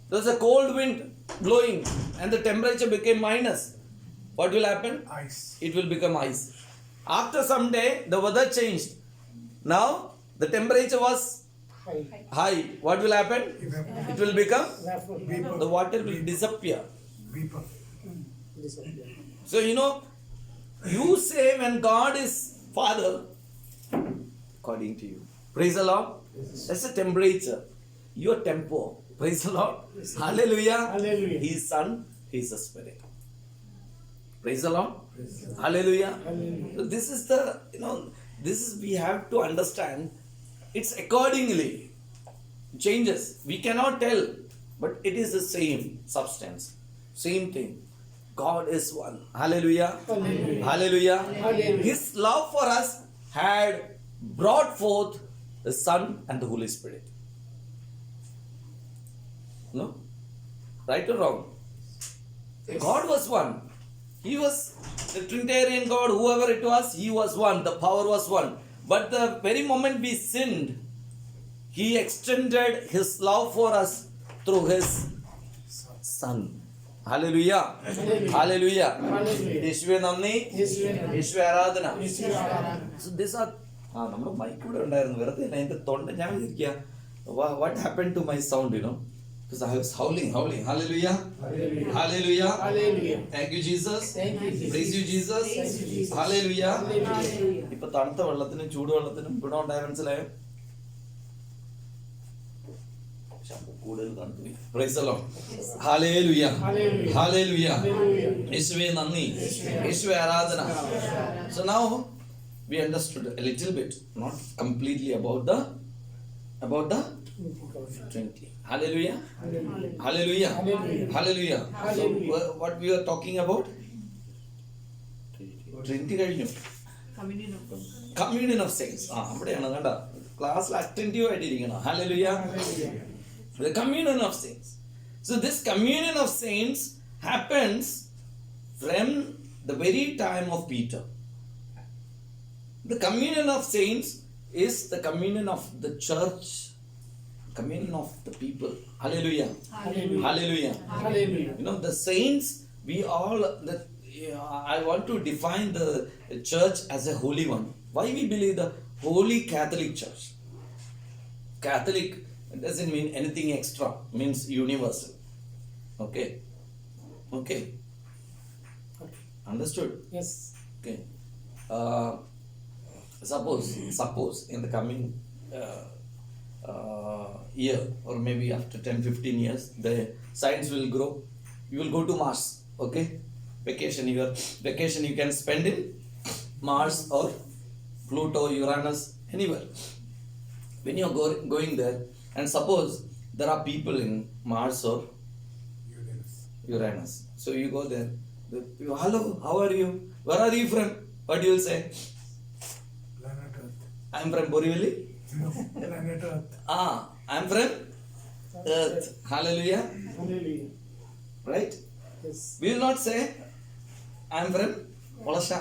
there was a cold wind blowing and the temperature became minus. What will happen? Ice. It will become ice. After some day the weather changed. Now the temperature was high. What will happen? It will become, the water will disappear. So you say when God is Father, according to you. Praise the Lord. That's a temperature. Your tempo. Praise the Lord. Hallelujah. Hallelujah. He is Son. He is a Spirit. Praise the Lord. Hallelujah. So this is the, this is, we have to understand. It's accordingly changes. We cannot tell, but it is the same substance, same thing. God is one. Hallelujah. Hallelujah. Hallelujah. Hallelujah. His love for us had brought forth the Son and the Holy Spirit. No? Right or wrong? Yes. God was one. He was the Trinitarian God, whoever it was, He was one. The power was one. But the very moment we sinned, He extended His love for us through His Son. Hallelujah. Hallelujah. യേശുവേ നന്ദി, യേശുവേ ആരാധന. So these are നമ്മുടെ mic കൂടെ ഉണ്ടായിരുന്നു, വെറുതെ എന്റെ തൊണ്ട ഞാൻ വിചാരിക്കുക what happened to my sound, because I was howling. Hallelujah. Hallelujah. Thank you Jesus. Praise you Jesus. Hallelujah. ഇപ്പൊ തണുത്ത വെള്ളത്തിനും ചൂടുവെള്ളത്തിനും ഗുണം ഉണ്ടായ മനസ്സിലായോ? കൂടുതൽ തണുത്തു. Praise the Lord. Hallelujah. Hallelujah. യേശുവേ നന്ദി, യേശുവേ ആരാധന. So now we understood a little bit, not completely about the Trinity. Hallelujah. Hallelujah. Hallelujah. So what we are talking about? Trinity കഴിഞ്ഞു. Communion of saints. അവിടെയാണ് കണ്ട, ക്ലാസ്സിൽ attentive ആയിട്ടിരിക്കണം. Hallelujah. The communion of saints. So this communion of saints happens from the very time of Peter. The communion of saints is the communion of the church, communion of the people. Hallelujah. Hallelujah. Hallelujah. The saints, we all, I want to define the church as a holy one. Why we believe the Holy Catholic Church? Catholic doesn't mean anything extra, means universal. Okay. Understood? Yes. Okay. Suppose in the coming year, or maybe after 10-15 years, the science will grow. You will go to Mars. Okay. Vacation you can spend in Mars or Pluto, Uranus, anywhere. When you are going there, and suppose there are people in Mars or Uranus. So you go there. Hello, how are you? Where are you from? What you will say? Planet Earth. I am from Borivali. No, planet Earth. I am from Earth. Hallelujah. Hallelujah. Right? Yes. We will not say I am from Malasha.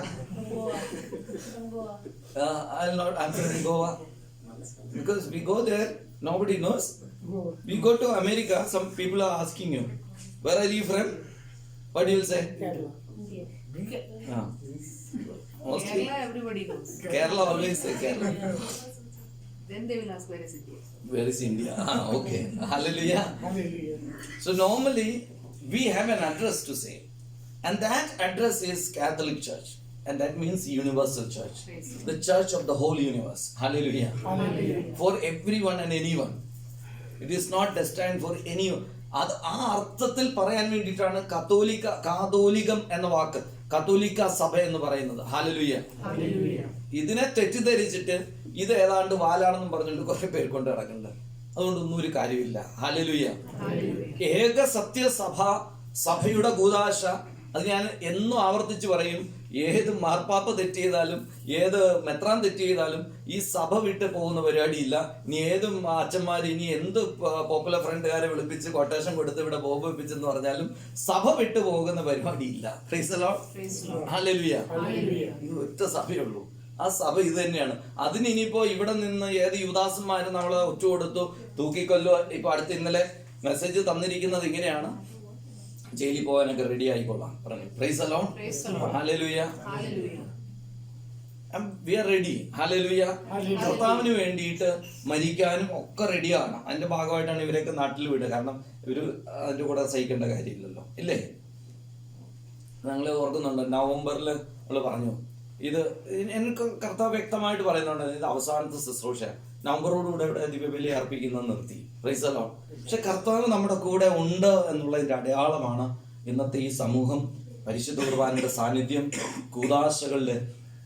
I am from Goa. Because we go there, nobody knows. We go to America, some people are asking you, where are you from? What you will say? Kerala. Mostly Kerala, everybody knows. Kerala, always say Kerala. Then they will ask, where is India? Where is India? Okay. Hallelujah. Hallelujah. So normally we have an address to say. And that address is Catholic Church. And that means universal church. Praise the The church of the whole universe. Hallelujah. Hallelujah. For everyone and anyone. It is not destined for anyone. അത് ആ അർത്ഥത്തിൽ പറയാൻ വേണ്ടിയിട്ടാണ് കാതോലികം എന്ന വാക്ക്, കത്തോലിക്ക സഭ എന്ന് പറയുന്നത്. ഹല്ലേലൂയ. Hallelujah. ഇതിനെ തെറ്റിദ്ധരിച്ചിട്ട് ഇത് ഏതാണ്ട് വാലാണെന്നും പറഞ്ഞുകൊണ്ട് കുറെ പേര് കൊണ്ട് നടക്കുന്നുണ്ട്. അതുകൊണ്ടൊന്നും ഒരു കാര്യമില്ല. ഹല്ലേലൂയ. ഏക സത്യസഭ, സഭയുടെ കൂദാശ, അത് ഞാൻ എന്നും ആവർത്തിച്ച് പറയും. ഏത് മാർപ്പാപ്പ തെറ്റ് ചെയ്താലും ഏത് മെത്രാൻ തെറ്റ് ചെയ്താലും ഈ സഭ വിട്ട് പോകുന്ന പരിപാടിയില്ല. ഇനി ഏതും അച്ഛന്മാർ ഇനി എന്ത് പോപ്പുലർ ഫ്രണ്ടുകാരെ വിളിപ്പിച്ച് കൊട്ടേഷൻ കൊടുത്ത് ഇവിടെ ബോബിപ്പിച്ചെന്ന് പറഞ്ഞാലും സഭ വിട്ട് പോകുന്ന പരിപാടിയില്ല. Praise the Lord. ഹല്ലേലൂയ. ഇത് ഒറ്റ സഭയുള്ളൂ. ആ സഭ ഇത് തന്നെയാണ്. അതിന് ഇനിയിപ്പോ ഇവിടെ നിന്ന് ഏത് യുദാസന്മാരും നമ്മളെ ഒറ്റുകൊടുത്തു തൂക്കിക്കൊല്ലോ. ഇപ്പൊ അടുത്ത് ഇന്നലെ മെസ്സേജ് തന്നിരിക്കുന്നത് ഇങ്ങനെയാണ്: ജയിലിൽ പോകാനൊക്കെ റെഡി ആയിക്കൊള്ളാം പറഞ്ഞു. Praise the Lord. Hallelujah. We are ready. Hallelujah. കർത്താവിന് വേണ്ടിയിട്ട് മരിക്കാനും ഒക്കെ റെഡിയാണ്. അതിന്റെ ഭാഗമായിട്ടാണ് ഇവരൊക്കെ നാട്ടിൽ വിടുക. കാരണം ഇവര് അതിന്റെ കൂടെ സഹിക്കേണ്ട കാര്യമില്ലല്ലോ, ഇല്ലേ? ഞങ്ങൾ ഓർക്കുന്നുണ്ട്, നവംബറിൽ നമ്മൾ പറഞ്ഞു ഇത്. എനിക്ക് കർത്താവ് വ്യക്തമായിട്ട് പറയുന്നുണ്ട്, ഇത് അവസാനത്തെ ശുശ്രൂഷ, നവംബറോടുകൂടെ ഇവിടെ ദിവ്യബലി അർപ്പിക്കുന്നത് നിർത്തി. Price the Lord. പക്ഷെ കർത്താവ് നമ്മുടെ കൂടെ ഉണ്ട് എന്നുള്ളതിന്റെ അടയാളമാണ് ഇന്നത്തെ ഈ സമൂഹം, പരിശുദ്ധ കുർബാനയുടെ സാന്നിധ്യം, കൂദാശകളില്.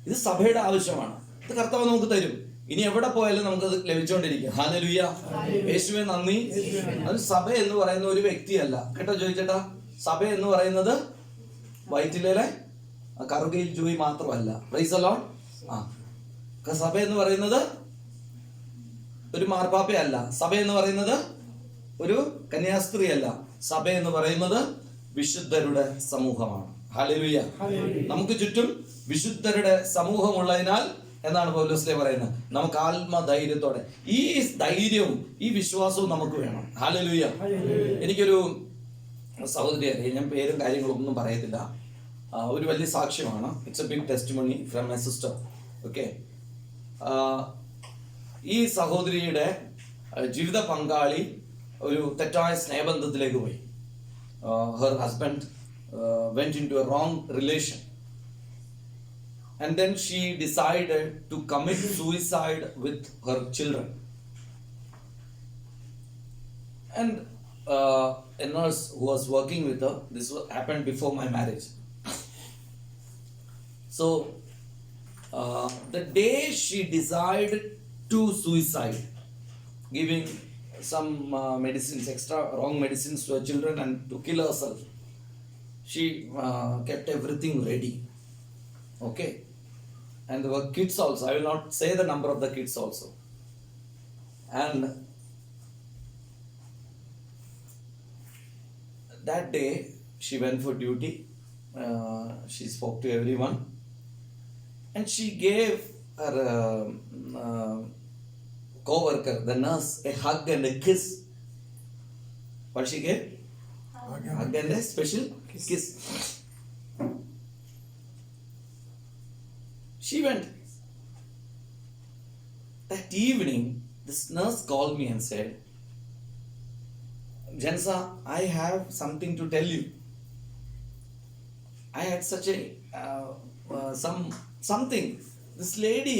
ഇത് സഭയുടെ ആവശ്യമാണ്. ഇത് കർത്താവ് നമുക്ക് തരും. ഇനി എവിടെ പോയാലും നമുക്കത് ലഭിച്ചുകൊണ്ടിരിക്കും. ഹല്ലേലൂയ. യേശുവേ നന്ദി. അത് സഭ എന്ന് പറയുന്ന ഒരു വ്യക്തിയല്ല കേട്ടോ. ചോദിച്ചേട്ടാ, സഭ എന്ന് പറയുന്നത് വയറ്റിലെ കറുകയിൽ ജോയി മാത്രമല്ല. Price the Lord. സഭ എന്ന് പറയുന്നത് ഒരു മാർപ്പാപ്പയല്ല. സഭ എന്ന് പറയുന്നത് ഒരു കന്യാസ്ത്രീ അല്ല. സഭ എന്ന് പറയുന്നത് വിശുദ്ധരുടെ സമൂഹമാണ്. ഹല്ലേലൂയ. നമുക്ക് ചുറ്റും വിശുദ്ധരുടെ സമൂഹമുള്ളതിനാൽ എന്നാണ് പൗലോസ്ലേ പറയുന്നത്, നമുക്ക് ആത്മധൈര്യത്തോടെ ഈ ധൈര്യവും ഈ വിശ്വാസവും നമുക്ക് വേണം. ഹല്ലേലൂയ. എനിക്കൊരു സഹോദരി അറിയാം, ഞാൻ പേരും കാര്യങ്ങളും ഒന്നും പറയത്തില്ല. ഒരു വലിയ സാക്ഷ്യമാണ്. It's a big testimony from my sister. Okay. ഈ സഹോദരിയുടെ ജീവിത പങ്കാളി ഒരു തെറ്റായ സ്നേഹബന്ധത്തിലേക്ക് പോയി. Her husband went into a wrong relation, and then she decided to commit suicide with her children. And a nurse who was working with her, happened before my marriage. So the day she decided to suicide, giving some medicines, extra wrong medicines to her children and to kill herself, she kept everything ready. Okay. And there were kids also. I will not say the number of the kids also. And that day she went for duty. She spoke to everyone. And she gave her co-worker, the nurse, a hug and a kiss. What she gave? Hug and a special kiss. She went. That evening, this nurse called me and said, Jansa, I have something to tell you. I had such a something. This lady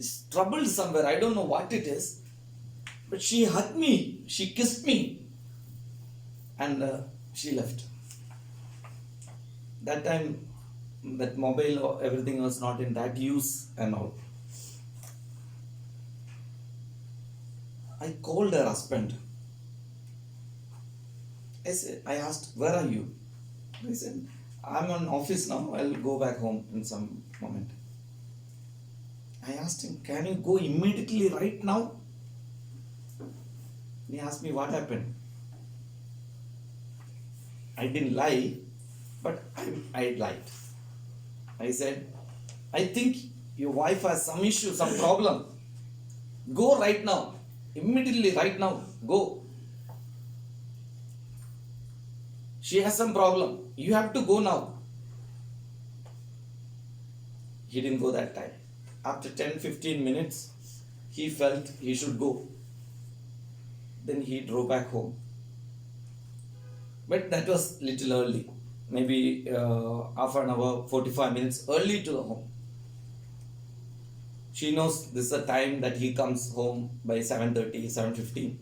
is troubled somewhere. I don't know what it is, but she hugged me. She kissed me, and she left. That time, that mobile or everything was not in that use and all. I called her husband. I asked, where are you? He said, I'm on office now. I'll go back home in some moment. I asked him, can you go immediately right now? He asked me what happened. I didn't lie, but I lied. I said, I think your wife has some issue, some problem. Go right now. Immediately right now. Go. She has some problem. You have to go now. He didn't go that time. After 10-15 minutes, he felt he should go. Then he drove back home. But that was little early. Maybe half an hour, 45 minutes early to the home. She knows this is the time that he comes home by 7:30, 7:15.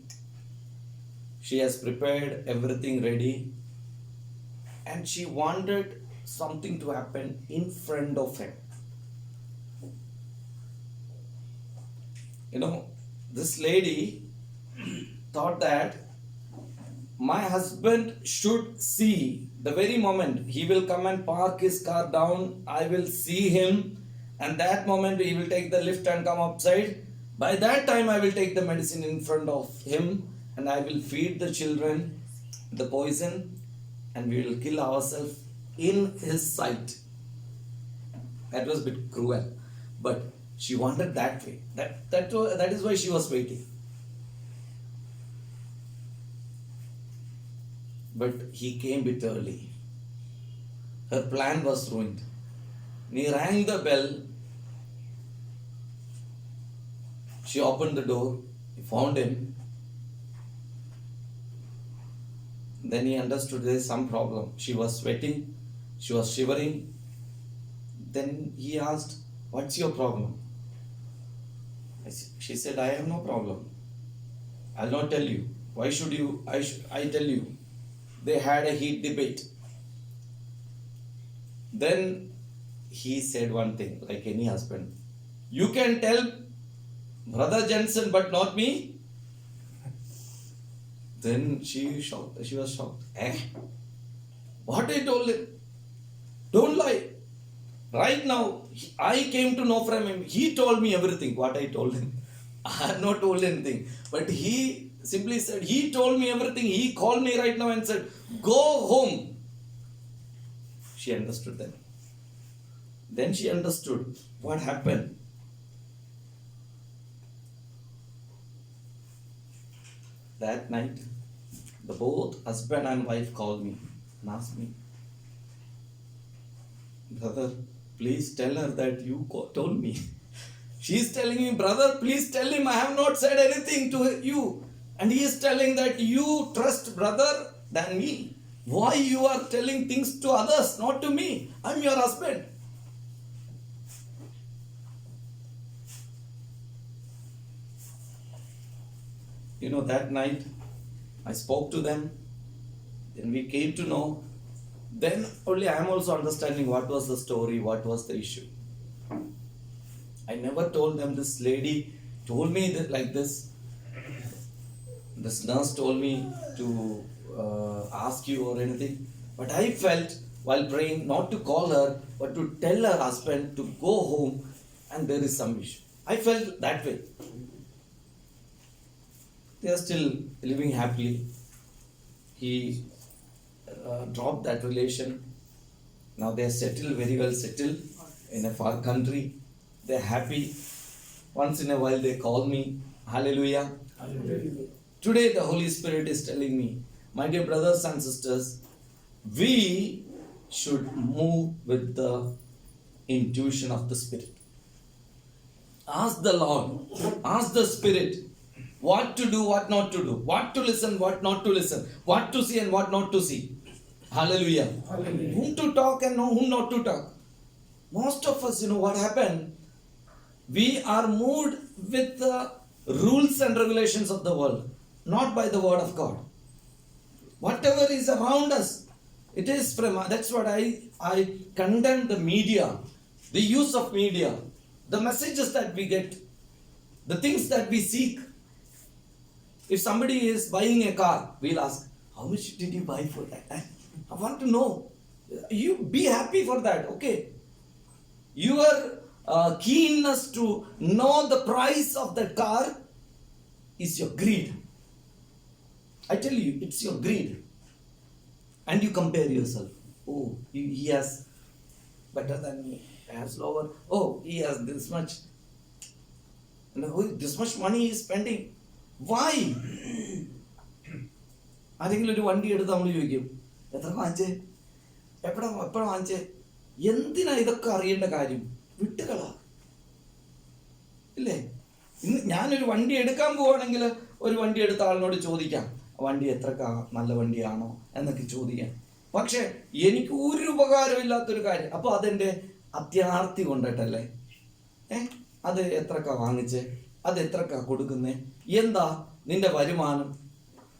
She has prepared everything ready. And she wanted something to happen in front of him. You know, this lady thought that my husband should see the very moment he will come and park his car down, I will see him, and that moment he will take the lift and come outside. By that time, I will take the medicine in front of him and I will feed the children the poison and we will kill ourselves in his sight. That was a bit cruel, but she wanted that way. That is why she was waiting. But he came a bit early. Her plan was ruined. He rang the bell. She opened the door. He found him. Then he understood there is some problem. She was sweating. She was shivering. Then he asked, "What's your problem?" She said, "I have no problem. I'll not tell you. Why should you? I tell you." They had a heat debate. Then he said one thing, like any husband. "You can tell Brother Jensen, but not me." Then she was shocked. What I told him? Don't lie. Right now, I came to know from him. He told me everything, what I told him. I have not told anything. But he simply said, he told me everything. He called me right now and said, "Go home." She understood then. Then she understood what happened. That night, the both husband and wife called me and asked me, "Brother, please tell her that you told me." She's telling me, "Brother, please tell him I have not said anything to you." And he is telling that you trust brother than me. Why you are telling things to others, not to me? I'm your husband. You know, that night I spoke to them. Then we came to know. Then only I am also understanding what was the story, what was the issue. I never told them this lady told me that like this. This nurse told me to ask you or anything. But I felt while praying not to call her, but to tell her husband to go home and there is some issue. I felt that way. They are still living happily. He dropped that relation. Now they are settled, very well settled in a far country. They are happy. Once in a while they call me. Hallelujah. Hallelujah. Today the Holy Spirit is telling me, my dear brothers and sisters, we should move with the intuition of the Spirit. Ask the Lord, ask the Spirit what to do, what not to do, what to listen, what not to listen, what to see and what not to see. Hallelujah. Hallelujah. Whom to talk and whom not to talk. Most of us, what happened? We are moved with the rules and regulations of the world, not by the word of God. Whatever is around us, it is from, that's what I condemn the media, the use of media, the messages that we get, the things that we seek. If somebody is buying a car, we'll ask, how much did you buy for that? I want to know. You be happy for that, okay? Your keenness to know the price of the car is your greed. I tell you, it's your greed. And you compare yourself. Oh, he has better than me. He has lower. Oh, he has this much. This much money he is spending. Why? ആരെങ്കിലും ഒരു വണ്ടി എടുത്ത് നമ്മൾ ചോദിക്കും, എത്ര വാങ്ങിച്ചേ, എപ്പോഴാ വാങ്ങിച്ചേ, എന്തിനാ ഇതൊക്കെ അറിയേണ്ട കാര്യം, വിട്ടുകളാ ഇല്ലേ? ഇന്ന് ഞാനൊരു വണ്ടി എടുക്കാൻ പോവുകയാണെങ്കിൽ ഒരു വണ്ടി എടുത്ത ആളിനോട് ചോദിക്കാം, വണ്ടി എത്ര നല്ല വണ്ടിയാണോ എന്നൊക്കെ ചോദിക്കാം. പക്ഷെ എനിക്ക് ഒരു ഉപകാരമില്ലാത്തൊരു കാര്യം, അപ്പോൾ അതെൻ്റെ അത്യാർത്തി കൊണ്ടിട്ടല്ലേ. അത് എത്രക്കാ വാങ്ങിച്ചേ, അത് എത്രക്കാ കൊടുക്കുന്നേ, എന്താ നിന്റെ വരുമാനം?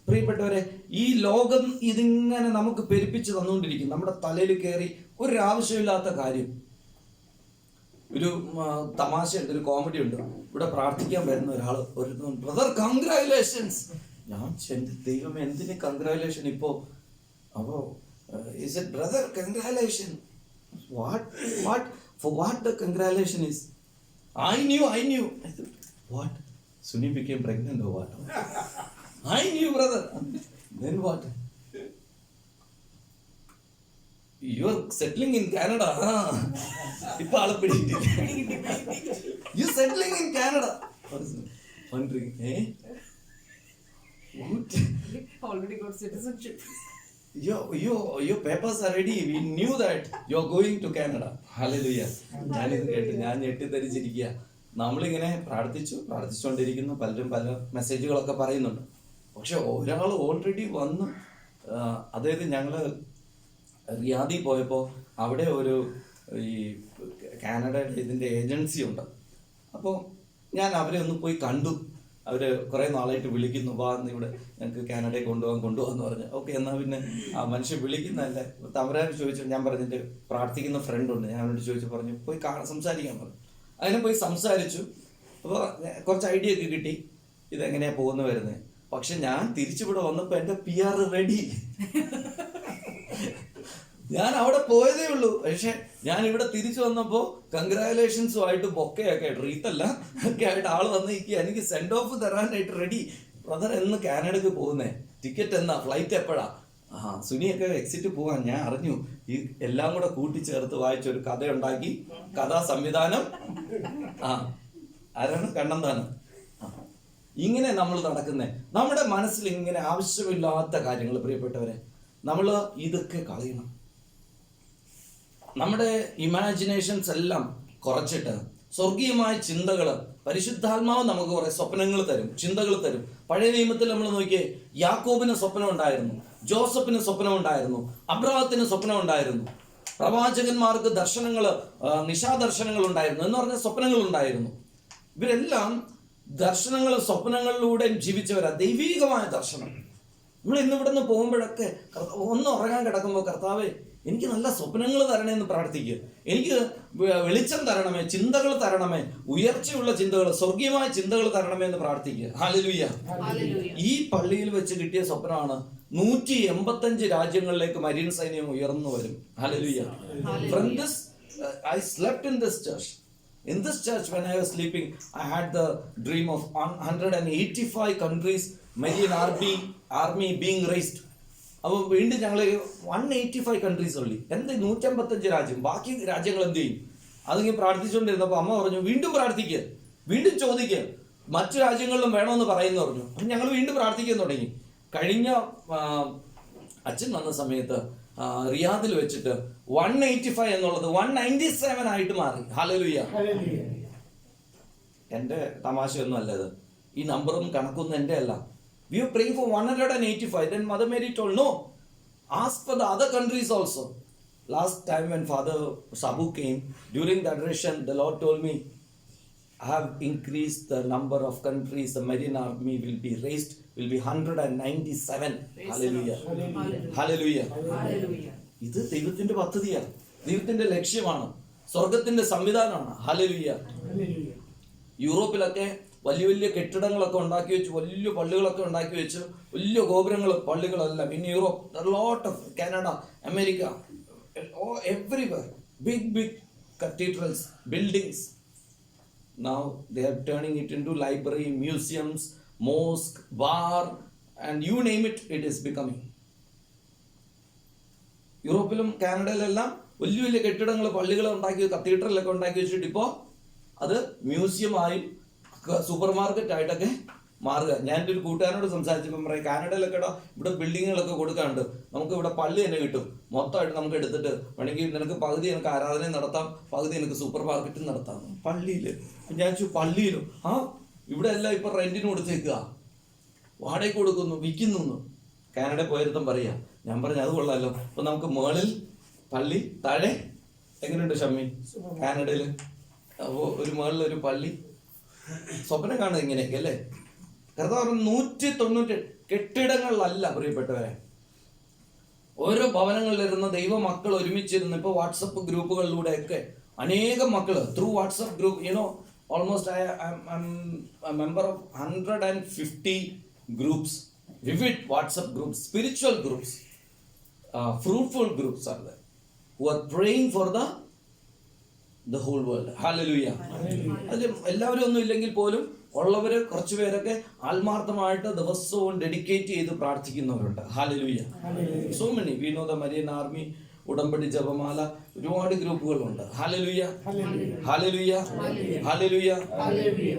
പ്രിയപ്പെട്ടവരെ, ഈ ലോകം ഇതിങ്ങനെ നമുക്ക് പെരുപ്പിച്ച് തന്നുകൊണ്ടിരിക്കും, നമ്മുടെ തലയിൽ കയറി ഒരാവശ്യമില്ലാത്ത കാര്യം. ഒരു തമാശയുണ്ട്, ഒരു കോമഡി ഉണ്ട്. ഇവിടെ പ്രാർത്ഥിക്കാൻ വരുന്ന ഒരാൾ ഒരു ബ്രദർ കൺഗ്രാജുലേഷൻസ്. ഞാൻ ദൈവം എന്തിന് കൺഗ്രാജുലേഷൻ ഇപ്പോൾ? അപ്പോൾ is it brother congratulation? What for what the congratulation is? I knew. I said, what? Suni became pregnant or what? I knew, brother. Then what? You're settling in Canada, huh? Ipa ala pidikitte. You settling in Canada? Wondering, What? Already got citizenship. Your papers are ready. We knew that you're going to Canada. Hallelujah. ഞാനിത് കേട്ട് ഞാൻ ഞെട്ടിത്തരിച്ചിരിക്കുക. നമ്മളിങ്ങനെ പ്രാർത്ഥിച്ചുകൊണ്ടിരിക്കുന്നു. പലരും പല മെസ്സേജുകളൊക്കെ പറയുന്നുണ്ട്. പക്ഷെ ഒരാൾ already വന്ന്, അതായത് ഞങ്ങൾ റിയാദിൽ പോയപ്പോൾ അവിടെ ഒരു ഈ കാനഡയുടെ ഇതിൻ്റെ ഏജൻസി ഉണ്ട്. അപ്പോൾ ഞാൻ അവരെ ഒന്ന് പോയി കണ്ടു. അവർ കുറേ നാളായിട്ട് വിളിക്കുന്നു, വാ ഇവിടെ ഞങ്ങൾക്ക് കാനഡയിൽ കൊണ്ടുപോകാമെന്ന് പറഞ്ഞു. ഓക്കെ, എന്നാൽ പിന്നെ ആ മനുഷ്യൻ വിളിക്കുന്നതല്ലേ. തമരാൻ ചോദിച്ചു, ഞാൻ പറഞ്ഞിട്ട് പ്രാർത്ഥിക്കുന്ന ഫ്രണ്ടുണ്ട്, ഞാൻ അവനോട് ചോദിച്ചു, പറഞ്ഞു പോയി സംസാരിക്കാൻ പറഞ്ഞു. അതിനെ പോയി സംസാരിച്ചു. അപ്പോൾ കുറച്ച് ഐഡിയ ഒക്കെ കിട്ടി ഇതെങ്ങനെയാണ് പോകുന്നു വരുന്നത്. പക്ഷെ ഞാൻ തിരിച്ചിവിടെ വന്നപ്പോൾ എൻ്റെ PR റെഡി. ഞാൻ അവിടെ പോയതേ ഉള്ളൂ. പക്ഷെ ഞാൻ ഇവിടെ തിരിച്ചു വന്നപ്പോൾ കൺഗ്രാജുലേഷൻസുമായിട്ട് ബൊക്കെയൊക്കെ ആയിട്ട്, റീത്തല്ല ഒക്കെ ആയിട്ട് ആൾ വന്നിരിക്കുക. എനിക്ക് സെൻഡ് ഓഫ് തരാനായിട്ട് റെഡി. ബ്രദർ എന്ന് കാനഡയ്ക്ക് പോകുന്നേ, ടിക്കറ്റ് എന്നാ, ഫ്ലൈറ്റ് എപ്പോഴാ? സുനിയൊക്കെ എക്സിറ്റ് പോകാൻ ഞാൻ അറിഞ്ഞു. ഈ എല്ലാം കൂടെ കൂട്ടിച്ചേർത്ത് വായിച്ചൊരു കഥയുണ്ടാക്കി. കഥാ സംവിധാനം ആരാണ്? കണ്ണന്താനം. ഇങ്ങനെ നമ്മൾ നടക്കുന്നേ. നമ്മുടെ മനസ്സിൽ ഇങ്ങനെ ആവശ്യമില്ലാത്ത കാര്യങ്ങൾ, പ്രിയപ്പെട്ടവരെ, നമ്മൾ ഇതൊക്കെ കളയണം. നമ്മുടെ ഇമാജിനേഷൻസ് എല്ലാം കുറച്ചിട്ട് സ്വർഗീയമായ ചിന്തകൾ, പരിശുദ്ധാത്മാവ് നമുക്ക് കുറെ സ്വപ്നങ്ങൾ തരും, ചിന്തകൾ തരും. പഴയ നിയമത്തിൽ നമ്മൾ നോക്കിയേ, യാക്കോബിന് സ്വപ്നം ഉണ്ടായിരുന്നു, ജോസഫിന് സ്വപ്നം ഉണ്ടായിരുന്നു, അബ്രഹാത്തിന് സ്വപ്നം ഉണ്ടായിരുന്നു, പ്രവാചകന്മാർക്ക് ദർശനങ്ങൾ, നിശാദർശനങ്ങൾ ഉണ്ടായിരുന്നു, എന്ന് പറഞ്ഞ സ്വപ്നങ്ങൾ ഉണ്ടായിരുന്നു. ഇവരെല്ലാം ദർശനങ്ങളും സ്വപ്നങ്ങളിലൂടെയും ജീവിച്ചവരാ. ദൈവീകമായ ദർശനം. നമ്മൾ ഇന്നിവിടെ നിന്ന് പോകുമ്പോഴൊക്കെ ഒന്ന് ഉറങ്ങാൻ കിടക്കുമ്പോൾ, കർത്താവേ എനിക്ക് നല്ല സ്വപ്നങ്ങൾ തരണേ എന്ന് പ്രാർത്ഥിക്കുക. എനിക്ക് വെളിച്ചം തരണമേ, ചിന്തകൾ തരണമേ, ഉയർച്ചയുള്ള ചിന്തകൾ, സ്വർഗീയമായ ചിന്തകൾ തരണമേ എന്ന് പ്രാർത്ഥിക്കുക. ഹല്ലേലൂയ. ഈ പള്ളിയിൽ വെച്ച് കിട്ടിയ സ്വപ്നമാണ് 185 രാജ്യങ്ങളിലേക്ക് മരീൻ സൈന്യം ഉയർന്നു വരും. Hallelujah. From this, I slept in this church. In this church, when I was sleeping, I had the dream of 185 countries, Marian army being raised. അപ്പോൾ വീണ്ടും ഞങ്ങൾ 185 കൺട്രീസ് ഉള്ളി, എന്ത് 155 രാജ്യം, ബാക്കി രാജ്യങ്ങൾ എന്ത് ചെയ്യും? അതിങ്ങനെ പ്രാർത്ഥിച്ചുകൊണ്ടിരുന്നപ്പോൾ അമ്മ പറഞ്ഞു, വീണ്ടും പ്രാർത്ഥിക്കുക, വീണ്ടും ചോദിക്കുക, മറ്റു രാജ്യങ്ങളിലും വേണമെന്ന് പറയുന്നു പറഞ്ഞു. അപ്പം ഞങ്ങൾ വീണ്ടും പ്രാർത്ഥിക്കാൻ തുടങ്ങി. കഴിഞ്ഞ അച്ഛൻ വന്ന സമയത്ത് റിയാദിൽ വെച്ചിട്ട് 185 എന്നുള്ളത് 197 ആയിട്ട് മാറി. ഹല്ലേലൂയ. എൻ്റെ തമാശയൊന്നും അല്ല ഇത്. ഈ നമ്പറും കണക്കൊന്നും എൻ്റെ അല്ല. We were praying for 185. Then Mother Mary told, no, ask for the other countries also. Last time when Father Sabu came, during the adoration, the Lord told me, I have increased the number of countries the Marian army will be raised, will be 197. Hallelujah. Hallelujah. Hallelujah. ഇത് ദൈവത്തിന്റെ പദ്ധതിയാണ്, ദൈവത്തിന്റെ ലക്ഷ്യമാണ്, സ്വർഗത്തിന്റെ സംവിധാനമാണ്. Hallelujah. യൂറോപ്പിലൊക്കെ വലിയ വലിയ കെട്ടിടങ്ങളൊക്കെ ഉണ്ടാക്കി വെച്ച്, വലിയ പള്ളികളൊക്കെ ഉണ്ടാക്കി വെച്ച്, വലിയ ഗോപുരങ്ങൾ, പള്ളികളെല്ലാം in Europe, lot of Canada, America, everywhere big cathedrals, buildings. Now they are turning it into library, museums, mosque, bar, and you name it, it is becoming. യൂറോപ്പിലും കാനഡയിലെല്ലാം വലിയ വലിയ കെട്ടിടങ്ങൾ, പള്ളികൾ ഉണ്ടാക്കി, കത്തീഡ്രലൊക്കെ ഉണ്ടാക്കി വെച്ചിട്ട് ഇപ്പോൾ അത് മ്യൂസിയമായി, സൂപ്പർ മാർക്കറ്റ് ആയിട്ടൊക്കെ മാറുക. ഞാൻ എൻ്റെ ഒരു കൂട്ടുകാരനോട് സംസാരിച്ചപ്പോൾ പറയും, കാനഡയിലൊക്കെ ഇവിടെ ബിൽഡിങ്ങുകളൊക്കെ കൊടുക്കാറുണ്ട്, നമുക്ക് ഇവിടെ പള്ളി തന്നെ കിട്ടും, മൊത്തമായിട്ട് നമുക്ക് എടുത്തിട്ട് വേണമെങ്കിൽ നിനക്ക് പകുതി എനിക്ക് ആരാധന നടത്താം, പകുതി എനിക്ക് സൂപ്പർ മാർക്കറ്റും നടത്താം. പള്ളിയിൽ ഞാൻ പള്ളിയിലും ഇവിടെ എല്ലാം ഇപ്പം റെന്റിന് കൊടുത്തേക്കുക. വാടകയ്ക്ക് കൊടുക്കുന്നു, വിൽക്കുന്നു. കാനഡയിൽ പോയിരുത്തും പറയാ, ഞാൻ പറഞ്ഞു അത് കൊള്ളാമല്ലോ, അപ്പൊ നമുക്ക് മേളിൽ പള്ളി, താഴെ എങ്ങനെയുണ്ട് ഷമ്മി കാനഡയിൽ? അപ്പോൾ ഒരു മേളിൽ ഒരു പള്ളി സ്വപ്നം കാണുന്നത് ഇങ്ങനെയൊക്കെ അല്ലേ? കർത്താവ് 190 കെട്ടിടങ്ങളിലല്ല പ്രിയപ്പെട്ടവരെ, ഓരോ ഭവനങ്ങളിലിരുന്ന് ദൈവമക്കൾ ഒരുമിച്ചിരുന്ന് ഇപ്പോൾ വാട്സപ്പ് ഗ്രൂപ്പുകളിലൂടെയൊക്കെ അനേകം മക്കൾ through WhatsApp group, you know almost I M member of 150 groups, vivid WhatsApp groups, spiritual groups, fruitful groups are there who are praying for the whole world. Hallelujah. അതിൽ എല്ലാവരും ഒന്നും ഇല്ലെങ്കിൽ പോലും ഉള്ളവര് കുറച്ചു പേരൊക്കെ ആത്മാർത്ഥമായിട്ട് ദിവസവും ഡെഡിക്കേറ്റ് ചെയ്ത് പ്രാർത്ഥിക്കുന്നവരുണ്ട്. Hallelujah. So many we know the Marian army, ഉടമ്പടി ജപമാല, ഒരുപാട് ഗ്രൂപ്പുകളുണ്ട്. Hallelujah, hallelujah, hallelujah.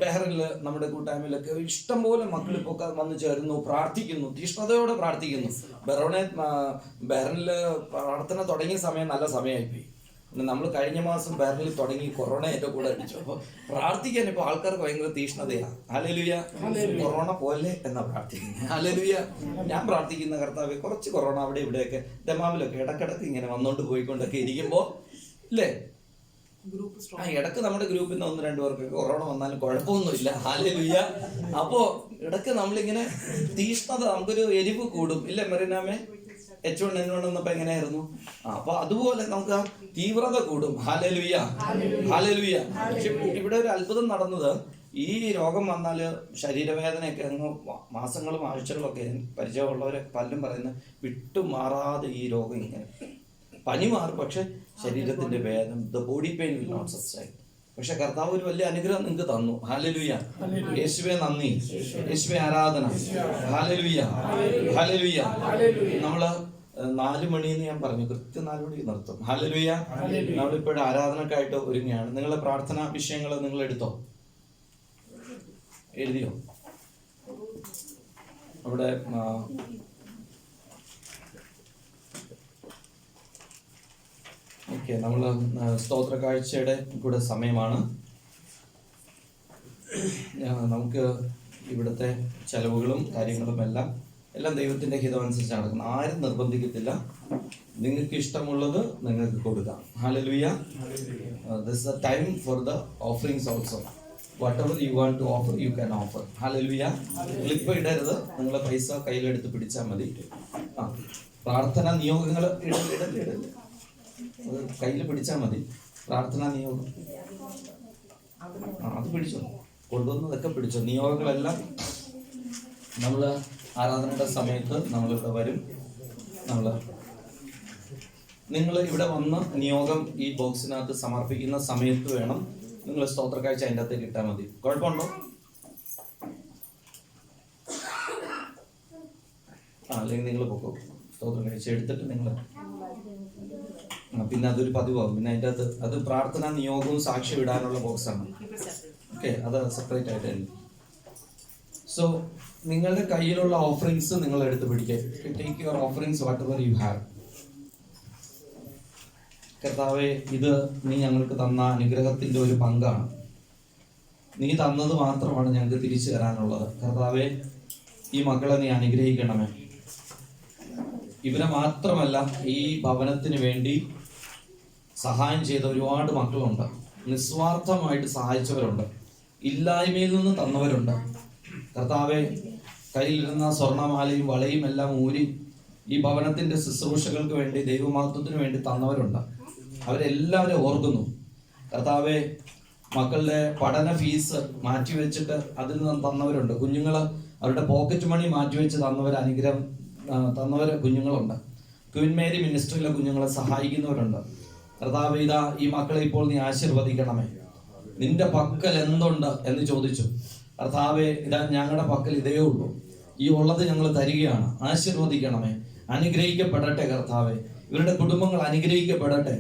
ബഹ്റിനില് നമ്മുടെ കൂട്ടായ്മയിലൊക്കെ ഇഷ്ടം പോലെ മക്കളിപ്പോ വന്നു ചേരുന്നു, പ്രാർത്ഥിക്കുന്നു, തീഷ്ണതയോടെ പ്രാർത്ഥിക്കുന്നു. ബഹ്റിനില് പ്രാർത്ഥന തുടങ്ങിയ സമയം നല്ല സമയമായിപ്പോയി. നമ്മൾ കഴിഞ്ഞ മാസം ബഹ്റിനിൽ തുടങ്ങി, കൊറോണ എൻ്റെ കൂടെ അടിച്ചു. അപ്പോൾ പ്രാർത്ഥിക്കാൻ ഇപ്പോൾ ആൾക്കാർക്ക് ഭയങ്കര തീഷ്ണതയാണ്. ഹല്ലേലൂയ. കൊറോണ പോലെ എന്നാ പ്രാർത്ഥിക്കുന്നത്. ഹല്ലേലൂയ. ഞാൻ പ്രാർത്ഥിക്കുന്ന കർത്താവേ, കുറച്ച് കൊറോണ അവിടെ ഇവിടെയൊക്കെ ദമാമിലൊക്കെ ഇടക്കിടക്ക് ഇങ്ങനെ വന്നോണ്ട് പോയിക്കൊണ്ടൊക്കെ ഇരിക്കുമ്പോൾ ഇല്ലേ, ഇടക്ക് നമ്മുടെ ഗ്രൂപ്പിൽ നിന്ന് 1-2 പേർക്ക് കൊറോണ വന്നാലും കുഴപ്പമൊന്നുമില്ല. ഹല്ലേലൂയ. അപ്പോ ഇടക്ക് നമ്മളിങ്ങനെ തീഷ്ണത, നമുക്കൊരു എരിവ് കൂടും ഇല്ലേ മെറിനാമേ? H1N1 എന്നപ്പോ എങ്ങനെയായിരുന്നു? അപ്പൊ അതുപോലെ നമുക്ക് ആ തീവ്രത കൂടും. Hallelujah, hallelujah. പക്ഷെ ഇവിടെ ഒരു അത്ഭുതം നടന്നത്, ഈ രോഗം വന്നാല് ശരീരവേദനയൊക്കെ അങ്ങ് മാസങ്ങളും ആഴ്ചകളൊക്കെ പരിചയമുള്ളവരെ പലരും പറയുന്നത് വിട്ടുമാറാതെ ഈ രോഗം ഇങ്ങനെ പനി മാറും, പക്ഷെ ശരീരത്തിന്റെ വേദന, the body pain will not subside. പക്ഷെ കർത്താവ് ഒരു വലിയ അനുഗ്രഹം നിങ്ങൾക്ക് തന്നു. ഹല്ലേലൂയ. യേശുവേ നന്ദി, യേശുവേ ആരാധന. Hallelujah, hallelujah. നമ്മള് 4 മണിന്ന് ഞാൻ പറഞ്ഞു, കൃത്യം 4 മണിക്ക് നിർത്തും. ഹല്ലേലൂയ. നമ്മളിപ്പോഴും ആരാധനക്കായിട്ട് ഒരുങ്ങുകയാണ്. നിങ്ങളുടെ പ്രാർത്ഥനാ വിഷയങ്ങൾ നിങ്ങൾ എടുത്തോ, എഴുതിയോ? അവിടെ ഓക്കെ, നമ്മൾ സ്തോത്ര കാഴ്ചയുടെ കൂടെ സമയമാണ്. നമുക്ക് ഇവിടുത്തെ ചെലവുകളും കാര്യങ്ങളും എല്ലാം ദൈവത്തിൻ്റെ ഹിതമനുസരിച്ച് നടക്കണം. ആരും നിർബന്ധിക്കത്തില്ല. നിങ്ങൾക്ക് ഇഷ്ടമുള്ളത് നിങ്ങൾക്ക് കൊടുക്കാം. Hallelujah. This is A time for the offerings also. whatever you want to offer, you can offer. Hallelujah. Clip ഇടരുത്, നിങ്ങളെ പൈസ കയ്യിലെടുത്ത് പിടിച്ചാൽ മതി. പ്രാർത്ഥന നിയോഗങ്ങൾ ഇടരുത്, അത് കയ്യിൽ പിടിച്ചാൽ മതി. പ്രാർത്ഥനാ നിയോഗം അത് പിടിച്ചോ, കൊണ്ടുവന്നതൊക്കെ പിടിച്ചോ. നിയോഗങ്ങളെല്ലാം നമ്മൾ ആരാധനയുടെ സമയത്ത് നമ്മളിവിടെ വരും. നിങ്ങൾ ഇവിടെ വന്ന് നിയോഗം ഈ ബോക്സിനകത്ത് സമർപ്പിക്കുന്ന സമയത്ത് വേണം നിങ്ങൾ സ്തോത്ര കാഴ്ച അതിൻ്റെ അകത്തേക്ക് ഇട്ടാൽ മതി. കുഴപ്പമുണ്ടോ? അല്ലെങ്കിൽ നിങ്ങൾ പൊക്കോ. സ്തോത്ര കാഴ്ച എടുത്തിട്ട് നിങ്ങൾ പിന്നെ അതൊരു പതിവാകും. പിന്നെ അതിൻ്റെ അകത്ത് അത് പ്രാർത്ഥനാ നിയോഗവും സാക്ഷ്യം ഇടാനുള്ള ബോക്സാണ്. ഓക്കെ, അത് സെപ്പറേറ്റ് ആയിട്ട്. സോ നിങ്ങളുടെ കയ്യിലുള്ള ഓഫറിങ്സ് നിങ്ങൾ എടുത്ത് പിടിക്കുക. Take your offerings what ever you have. കർത്താവേ, ഇത് നീ ഞങ്ങൾക്ക് തന്ന അനുഗ്രഹത്തിൻ്റെ ഒരു പങ്കാണ്. നീ തന്നത് മാത്രമാണ് ഞങ്ങൾക്ക് തിരിച്ചു തരാനുള്ളത്. കർത്താവേ, ഈ മക്കളെ നീ അനുഗ്രഹിക്കണമേ. ഇവരെ മാത്രമല്ല, ഈ ഭവനത്തിന് വേണ്ടി സഹായം ചെയ്ത ഒരുപാട് മക്കളുണ്ട്. നിസ്വാർത്ഥമായിട്ട് സഹായിച്ചവരുണ്ട്. ഇല്ലായ്മയിൽ നിന്ന് തന്നവരുണ്ട്. കർത്താവെ, കയ്യിലിരുന്ന സ്വർണ്ണമാലയും വളയും എല്ലാം ഊരി ഈ ഭവനത്തിന്റെ ശുശ്രൂഷകൾക്ക് വേണ്ടി, ദൈവമഹത്വത്തിന് വേണ്ടി തന്നവരുണ്ട്. അവരെല്ലാവരും ഓർക്കുന്നു. കർത്താവെ, മക്കളുടെ പഠന ഫീസ് മാറ്റിവെച്ചിട്ട് അതിൽ നിന്ന് തന്നവരുണ്ട്. കുഞ്ഞുങ്ങൾ അവരുടെ പോക്കറ്റ് മണി മാറ്റിവെച്ച് അനുഗ്രഹം തന്നവർ കുഞ്ഞുങ്ങളുണ്ട്. ക്വീൻ മേരി മിനിസ്ട്രിയിലെ കുഞ്ഞുങ്ങളെ സഹായിക്കുന്നവരുണ്ട്. കർത്താവേ, ഇതാ ഈ മക്കളെ ഇപ്പോൾ നീ ആശീർവദിക്കണമേ. നിന്റെ പക്കൽ എന്തുണ്ട് എന്ന് ചോദിച്ചു. കർത്താവേ, ഇതാ ഞങ്ങളുടെ പക്കൽ ഇതേ ഉള്ളൂ, ഈ ഉള്ളത് ഞങ്ങൾ തരികയാണ്. ആശീർവദിക്കണമേ. അനുഗ്രഹിക്കപ്പെടട്ടെ കർത്താവേ. ഇവരുടെ കുടുംബങ്ങൾ അനുഗ്രഹിക്കപ്പെടട്ടെ.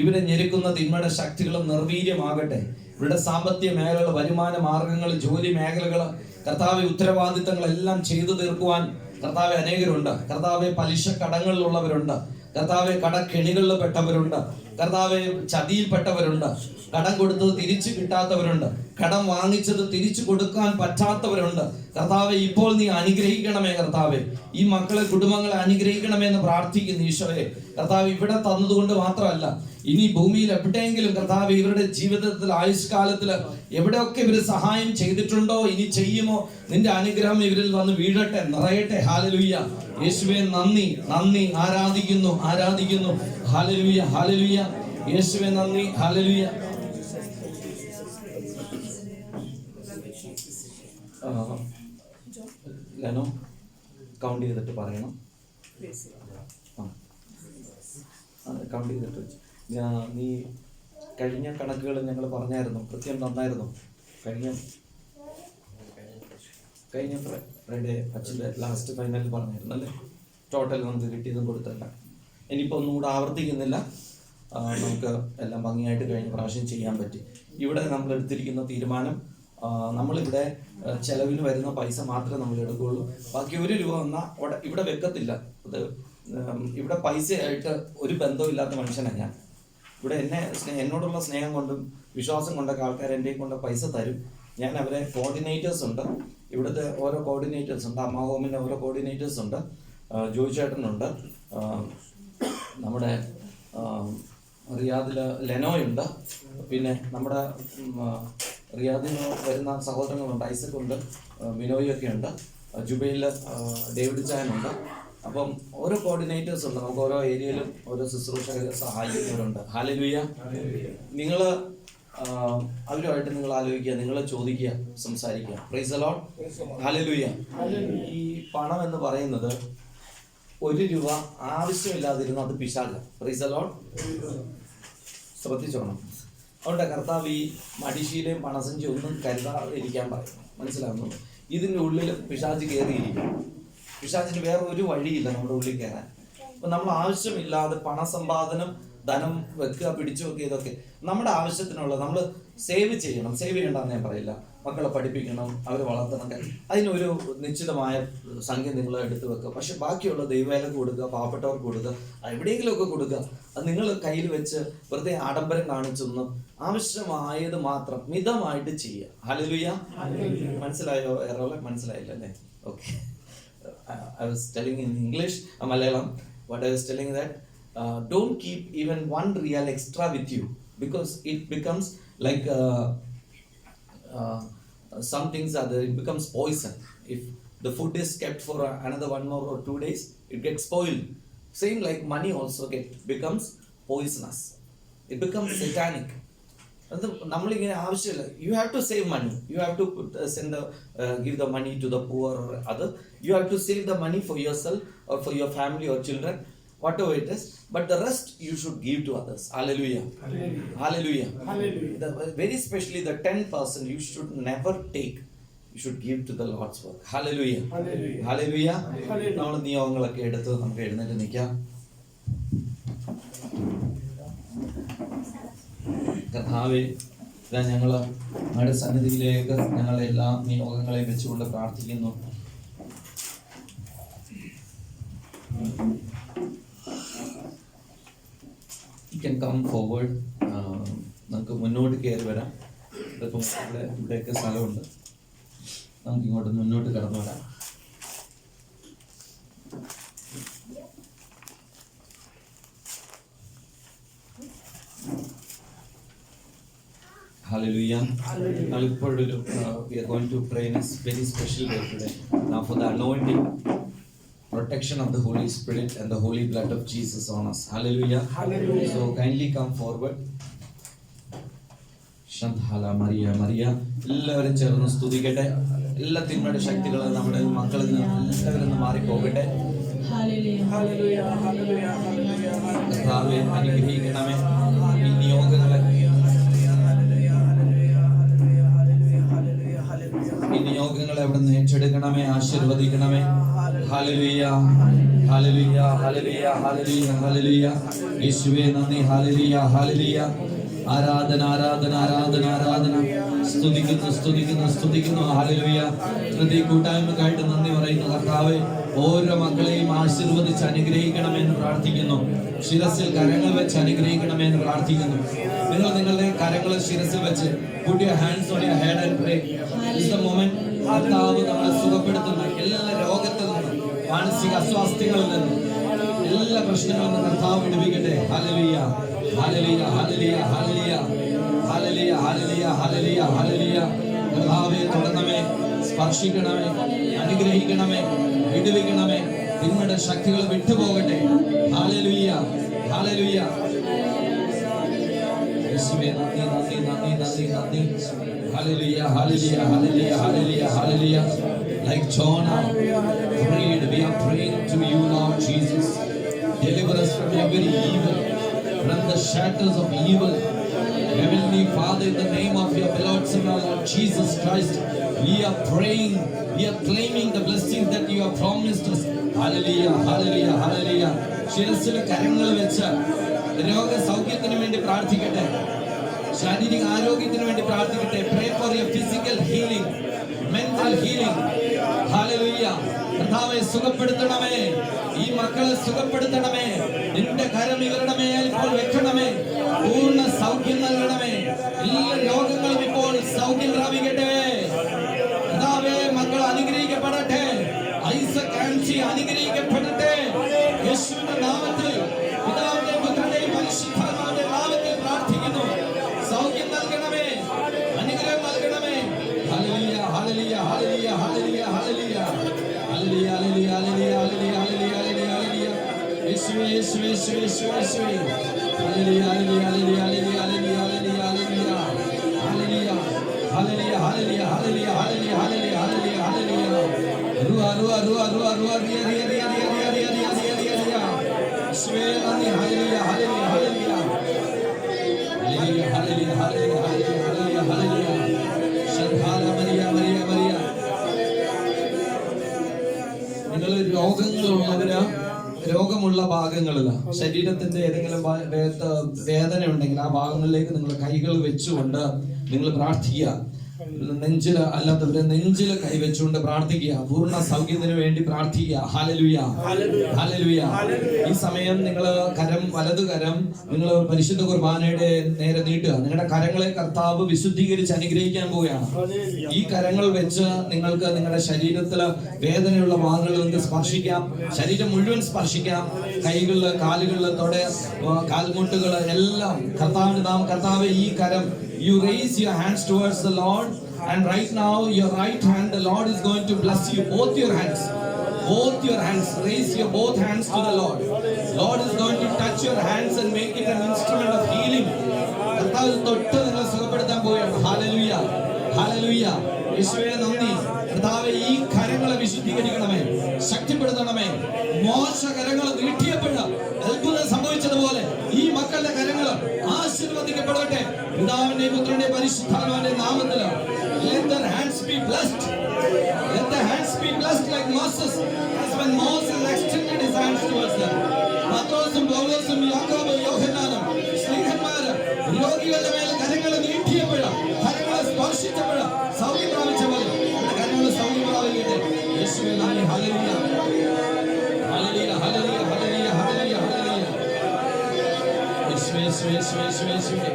ഇവരെ ഞെരുക്കുന്ന തിന്മയുടെ ശക്തികളും നിർവീര്യമാകട്ടെ. ഇവരുടെ സാമ്പത്തിക മേഖലകൾ, വരുമാന മാർഗങ്ങൾ, ജോലി മേഖലകൾ, കർത്താവെ, ഉത്തരവാദിത്തങ്ങളെല്ലാം ചെയ്തു തീർക്കുവാൻ കർത്താവെ അനേകരുണ്ട്. കർത്താവെ, പലിശ കടങ്ങളിലുള്ളവരുണ്ട്. കർത്താവെ കടക്കെണികളിൽ പെട്ടവരുണ്ട്, കർത്താവെ ചതിയിൽപ്പെട്ടവരുണ്ട്, കടം കൊടുത്തത് തിരിച്ചു കിട്ടാത്തവരുണ്ട്, കടം വാങ്ങിച്ചത് തിരിച്ചു കൊടുക്കാൻ പറ്റാത്തവരുണ്ട്. കർത്താവെ ഇപ്പോൾ നീ അനുഗ്രഹിക്കണമേ. കർത്താവെ ഈ മക്കളെ കുടുംബങ്ങളെ അനുഗ്രഹിക്കണമേ എന്ന് പ്രാർത്ഥിക്കുന്നു ഈശോയെ. കർത്താവ് ഇവിടെ തന്നതുകൊണ്ട് മാത്രമല്ല, ഇനി ഭൂമിയിൽ എവിടെയെങ്കിലും കർത്താവ് ഇവരുടെ ജീവിതത്തിൽ ആയുഷ്കാലത്തിൽ എവിടെയൊക്കെ ഇവർ സഹായം ചെയ്തിട്ടുണ്ടോ, ഇനി ചെയ്യുമോ, നിന്റെ അനുഗ്രഹം ഇവരിൽ വന്ന് വീഴട്ടെ, നിറയട്ടെ. ഹല്ലേലൂയ. യേശുവേ നന്ദി, നന്ദി. ആരാധിക്കുന്നു, ആരാധിക്കുന്നു. Hallelujah, hallelujah. യേശുവേ നന്ദി. ഹല്ലേലൂയ. ലെനോ കൗണ്ട് ചെയ്തിട്ട് പറയണം. കൗണ്ട് ചെയ്തിട്ട് വെച്ച് നീ കഴിഞ്ഞ കണക്കുകൾ ഞങ്ങൾ പറഞ്ഞായിരുന്നു, കൃത്യം തന്നായിരുന്നു. കഴിഞ്ഞ ഫ്രൈഡേ അച്ഛൻ്റെ ലാസ്റ്റ് ഫൈനലിൽ പറഞ്ഞായിരുന്നു അല്ലേ? ടോട്ടൽ നമുക്ക് കിട്ടിയതും കൊടുത്തല്ല. ഇനിയിപ്പോൾ ഒന്നും കൂടെ ആവർത്തിക്കുന്നില്ല. നമുക്ക് എല്ലാം ഭംഗിയായിട്ട് കഴിഞ്ഞ പ്രാവശ്യം ചെയ്യാൻ പറ്റി. ഇവിടെ നമ്മൾ എടുത്തിരിക്കുന്ന തീരുമാനം, നമ്മളിവിടെ ചെലവിന് വരുന്ന പൈസ മാത്രമേ നമ്മൾ എടുക്കുകയുള്ളൂ. ബാക്കി ഒരു രൂപ വന്നാൽ ഇവിടെ വെക്കത്തില്ല. അത് ഇവിടെ പൈസയായിട്ട് ഒരു ബന്ധമില്ലാത്ത മനുഷ്യനാണ് ഞാൻ. ഇവിടെ എന്നോടുള്ള സ്നേഹം കൊണ്ടും വിശ്വാസം കൊണ്ടൊക്കെ ആൾക്കാർ എൻ്റെ കൊണ്ട് പൈസ തരും. ഞാൻ അവരെ കോർഡിനേറ്റേഴ്സ് ഉണ്ട്, ഇവിടുത്തെ ഓരോ കോർഡിനേറ്റേഴ്സ് ഉണ്ട്. അമ്മ ഹോമിൻ്റെ ഓരോ കോർഡിനേറ്റേഴ്സ് ഉണ്ട്. ജോയി ചേട്ടനുണ്ട്, നമ്മുടെ റിയാദിൽ ലെനോയുണ്ട്, പിന്നെ നമ്മുടെ റിയാദിൽ വരുന്ന സഹോദരങ്ങളുണ്ട്, ഐസക് ഉണ്ട്, ബിനോയൊക്കെ ഉണ്ട്, ജുബൈൽ ഡേവിഡ് ചായനുണ്ട്. അപ്പം ഓരോ കോർഡിനേറ്റേഴ്സ് ഉണ്ട്. നമുക്ക് ഓരോ ഏരിയയിലും ഓരോ ശുശ്രൂഷകരെ സഹായിക്കുന്നവരുണ്ട്. ഹല്ലേലൂയ. നിങ്ങൾ അവരുമായിട്ട് നിങ്ങൾ ആലോചിക്കുക, നിങ്ങൾ ചോദിക്കുക, സംസാരിക്കുക. Price the Lord. ഹല്ലേലൂയ. ഈ പണം എന്ന് പറയുന്നത് ഒരു രൂപ ആവശ്യമില്ലാതിരുന്ന അത് പിശാച. Price the Lord. ശ്രദ്ധിച്ചോണം. അതുകൊണ്ട് കർത്താവ് ഈ മടിശീലയും പണസഞ്ചി ഒന്നും കരുതാതെ ഇരിക്കാൻ പറയുന്നു. മനസ്സിലാകുന്നുള്ളൂ. ഇതിൻ്റെ ഉള്ളിൽ പിശാച് കയറിയിരിക്കും. പിശാചിന് വേറെ ഒരു വഴിയില്ല നമ്മുടെ ഉള്ളിൽ കയറാൻ. അപ്പം നമ്മൾ ആവശ്യമില്ലാതെ പണസമ്പാദനം, ധനം വെക്കുക, പിടിച്ചു വെക്കുക, ഇതൊക്കെ നമ്മുടെ ആവശ്യത്തിനുള്ള നമ്മൾ സേവ് ചെയ്യണം. സേവ് ചെയ്യണ്ടെന്ന് ഞാൻ പറയില്ല. മക്കളെ പഠിപ്പിക്കണം, അവരെ വളർത്തണം, അതിനൊരു നിശ്ചിതമായ സംഖ്യ നിങ്ങൾ എടുത്തു വെക്കുക. പക്ഷെ ബാക്കിയുള്ള ദൈവവേലക്ക് കൊടുക്കുക, പാവപ്പെട്ടവർക്ക് കൊടുക്കുക, എവിടെയെങ്കിലുമൊക്കെ കൊടുക്കുക. അത് നിങ്ങൾ കയ്യിൽ വെച്ച് വെറുതെ ആഡംബരം കാണിച്ചൊന്നും, ആവശ്യമായത് മാത്രം മിതമായിട്ട് ചെയ്യുക. ഹല്ലേലൂയ. മനസ്സിലായോ? എറോളെ മനസ്സിലായില്ലല്ലേ? Okay. I was telling in English, Malayalam, what I was telling that don't keep even 1 real extra with you, because it becomes like some things are there, it becomes poison. If the food is kept for another 1 more or 2 days, it gets spoiled. Same like money also becomes poisonous. It becomes satanic. അത് നമ്മളിങ്ങനെ ആവശ്യമില്ല. You have to save money, you have to give the money to the poor or other. You have to save the money for yourself or for your family or children, whatever it is, but the rest you should give to others. Hallelujah. Hallelujah. Hallelujah. Very especially the 10% you should never take, you should give to the Lord's work. Hallelujah. Hallelujah. നമ്മൾ നിയോഗങ്ങളൊക്കെ എടുത്ത് നമുക്ക് എഴുന്നേറ്റ് നിൽക്കാം. കർത്താവേ, ഞങ്ങൾ അങ്ങയുടെ സന്നിധിയിലേക്ക് ഞങ്ങളെ എല്ലാ നിയോഗങ്ങളെയും വെച്ചുകൊണ്ട് പ്രാർത്ഥിക്കുന്നു. You can come forward. നമുക്ക് മുന്നോട്ട് കയറി വരാം. ഇപ്പം ഇവിടെയൊക്കെ സ്ഥലമുണ്ട്, നമുക്ക് ഇങ്ങോട്ട് മുന്നോട്ട് കടന്നു വരാം. Hallelujah. Now, we are going to pray in a very special way today. Now, for the anointing, protection of the Holy Spirit and the holy blood of Jesus on us. Hallelujah. Hallelujah. So, kindly come forward. Shanthala Maria, Maria. എല്ലാവരും ചേർന്ന് സ്തുതിക്കട്ടെ. എല്ലാ തിന്മയുടെ ശക്തികളും നമ്മുടെ മക്കളിൽ നിന്ന് എല്ലാവരും മാറിപ്പോകട്ടെ. കർത്താവേ, അനുഗ്രഹിക്കണമേ ഈ നിയോഗങ്ങളെ. ഈ നിയോഗങ്ങളെ അവിടുന്ന് ഏറ്റെടുക്കണമേ, ആശീർവദിക്കണമേ. Hallelujah, hallelujah, hallelujah, hallelujah, hallelujah. യേശുവേ നന്ദി. Hallelujah, hallelujah. ആരാധന, ആരാധന, ആരാധന, ആരാധന. സ്തുതിക്കുന്നു, സ്തുതിക്കുന്നു, സ്തുതിക്കുന്നു. ഹല്ലേലൂയ. ഇന്നത്തെ ഈ കൂട്ടായ്മക്കായിട്ട് നന്ദി പറയുന്നു. കർത്താവേ, ഓരോ മക്കളെയും ആശീർവദിച്ച് അനുഗ്രഹിക്കണമെന്ന് പ്രാർത്ഥിക്കുന്നു. ശിരസിൽ കരങ്ങൾ വെച്ച് അനുഗ്രഹിക്കണമേ എന്ന് പ്രാർത്ഥിക്കുന്നു. നിങ്ങൾ നിങ്ങളുടെ കരങ്ങൾ ശിരസിൽ വെച്ച് put your hands on your head and pray. This is the moment കർത്താവ് നമ്മളെ സുഖപ്പെടുത്തുന്ന എല്ലാ രോഗത്തിൽ നിന്ന്, മാനസിക അസ്വാസ്ഥ്യങ്ങളിൽ നിന്ന്, എല്ലാ പ്രശ്നങ്ങളിൽ നിന്ന് കർത്താവ് വിടുവിക്കട്ടെ. Hallelujah hallelujah hallelujah hallelujah hallelujah hallelujah hallelujah hallelujah. കർത്താവേ തൊടണമേ, സ്പർശിക്കണമേ, അനുഗ്രഹിക്കണമേ, വിടുവിക്കണമേ. നിങ്ങളുടെ ശക്തികൾ വിട്ടുപോകട്ടെ. Hallelujah hallelujah. യേശുവേ നന്ദി നന്ദി നന്ദി നന്ദി നന്ദി. Hallelujah hallelujah hallelujah hallelujah hallelujah. Like Jonah prayed, we are praying to you, Lord Jesus. Deliver us from every evil, from the shadows of evil. Heavenly Father, in the name of your beloved Son, our Lord Jesus Christ, we are praying, we are claiming the blessings that you have promised us. Hallelujah, hallelujah, hallelujah. ശിരസിലെ കരങ്ങൾ വെച്ച് രോഗസൗഖ്യത്തിന് വേണ്ടി പ്രാർത്ഥിക്കട്ടെ, ശാരീരിക ആരോഗ്യത്തിന് വേണ്ടി പ്രാർത്ഥിക്കട്ടെ. Pray for your physical healing, mental healing. Hallelujah. കർത്താവേ സുഖപ്പെടുത്തണമേ, ഈ മക്കളെ സുഖപ്പെടുത്തണമേ. നിന്റെ കരം ഇവരുടെ മേൽ ഇപ്പോൾ വെക്കണമേ, പൂർണ്ണ സൗഖ്യം നൽകണമേ. എല്ലാ രോഗങ്ങളും ഇപ്പോൾ സൗഖ്യം പ്രാപിക്കട്ടെ. കർത്താവേ മക്കൾ അനുഗ്രഹിക്കപ്പെടട്ടെ. ഐസക് ആൻസി അനുഗ്രഹിക്കപ്പെടട്ടെ യേശുവിന്റെ നാമത്തിൽ. പിതാവിന്റെ പുത്രന്റെയും പരിശുദ്ധാത്മാവിന്റെ നാമത്തിൽ പ്രാർത്ഥിക്കുന്നു. സൗഖ്യം നൽകണമേ, അനുഗ്രഹം നൽകണമേ. Hallelujah hallelujah hallelujah hallelujah hallelujah hallelujah hallelujah hallelujah hallelujah hallelujah hallelujah. യേശുവേ യേശുവേ യേശുവേ യേശുവേ യേശുവേ. Hallelujah hallelujah hallelujah hallelujah hallelujah hallelujah hallelujah hallelujah hallelujah hallelujah hallelujah hallelujah hallelujah hallelujah. റുവാ റുവാ റുവാ റുവാ റുവാ റിയ റിയ റിയ റിയ റിയ റിയ റിയ റിയ റിയ റിയ. യേശുവേ നന്ദി. Hallelujah hallelujah hallelujah hallelujah hallelujah hallelujah hallelujah hallelujah. ശദ്ധാല മരിയ മരിയ മരിയ. നിങ്ങൾ രോഗങ്ങളുള്ളവര്, രോഗമുള്ള ഭാഗങ്ങളിൽ ശരീരത്തിന്റെ ഏതെങ്കിലും വേദന ഉണ്ടെങ്കിൽ ആ ഭാഗങ്ങളിലേക്ക് നിങ്ങൾ കൈകൾ വെച്ചുകൊണ്ട് നിങ്ങൾ പ്രാർത്ഥിക്കുക. നെഞ്ചില് അല്ലാത്തവര് നെഞ്ചില് കൈവച്ചുകൊണ്ട് പ്രാർത്ഥിക്കുക. പൂർണ്ണ സൗഖ്യത്തിന് വേണ്ടി പ്രാർത്ഥിക്കുക. Hallelujah hallelujah. ഈ സമയം നിങ്ങൾ കരം, വലതു കരം നിങ്ങൾ പരിശുദ്ധ കുർബാനയുടെ നേരെ നീട്ടുക. നിങ്ങളുടെ കരങ്ങളെ കർത്താവ് വിശുദ്ധീകരിച്ച് അനുഗ്രഹിക്കാൻ പോവുകയാണ്. ഈ കരങ്ങൾ വെച്ച് നിങ്ങൾക്ക് നിങ്ങളുടെ ശരീരത്തില് വേദനയുള്ള ഭാഗങ്ങളിൽ നിങ്ങൾക്ക് സ്പർശിക്കാം. ശരീരം മുഴുവൻ സ്പർശിക്കാം. കൈകളില്, കാലുകളില്, തൊട, കാൽമുട്ടുകള് എല്ലാം കർത്താവിന്റെ നാമം. കർത്താവ് ഈ കരം, you raise your hands towards the Lord, and right now your right hand, the Lord is going to bless you. Both your hands, raise your both hands to the Lord. Lord is going to touch your hands and make it an instrument of healing. കർത്താവ് തൊട്ട് നിങ്ങളെ സുഖപ്പെടുത്താൻ പോവുകയാണ്. Hallelujah hallelujah. യേശുവേ നന്ദി. കർത്താവേ ഈ കരങ്ങളെ വിശുദ്ധീകരിക്കണമേ, ശക്തിപ്പെടുത്തണമേ. മോശ കരങ്ങൾ നീട്ടിയപ്പോൾ അത്ഭുതം സംഭവിച്ചതുപോലെ ഈ മക്കളുടെ കരങ്ങൾ ആശീർവദിക്കപ്പെടട്ടെ. പിതാവിന്റെ പുത്രന്റെ പരിശുദ്ധാത്മാവിന്റെ നാമത്തിൽ. Let their hands be blessed. Let their hands be blessed like Moses, as when Moses extended his hands towards them. പത്രോസും പൗലോസും യാക്കോബും യോഹന്നാനും സ്ലീഹന്മാര് രോഗികളുടെ മേൽ കരങ്ങൾ നീട്ടിയപ്പോൾ, കരങ്ങളെ സ്പർശിച്ചപ്പോൾ സൗഖ്യം പ്രാപിച്ച പോലെ കരങ്ങൾ സൗഖ്യം പ്രാപിക്കട്ടെ. യേശുവേ നന്ദി. Hallelujah hallelujah hallelujah hallelujah hallelujah hallelujah. യേശുവേ യേശുവേ യേശുവേ യേശുവേ.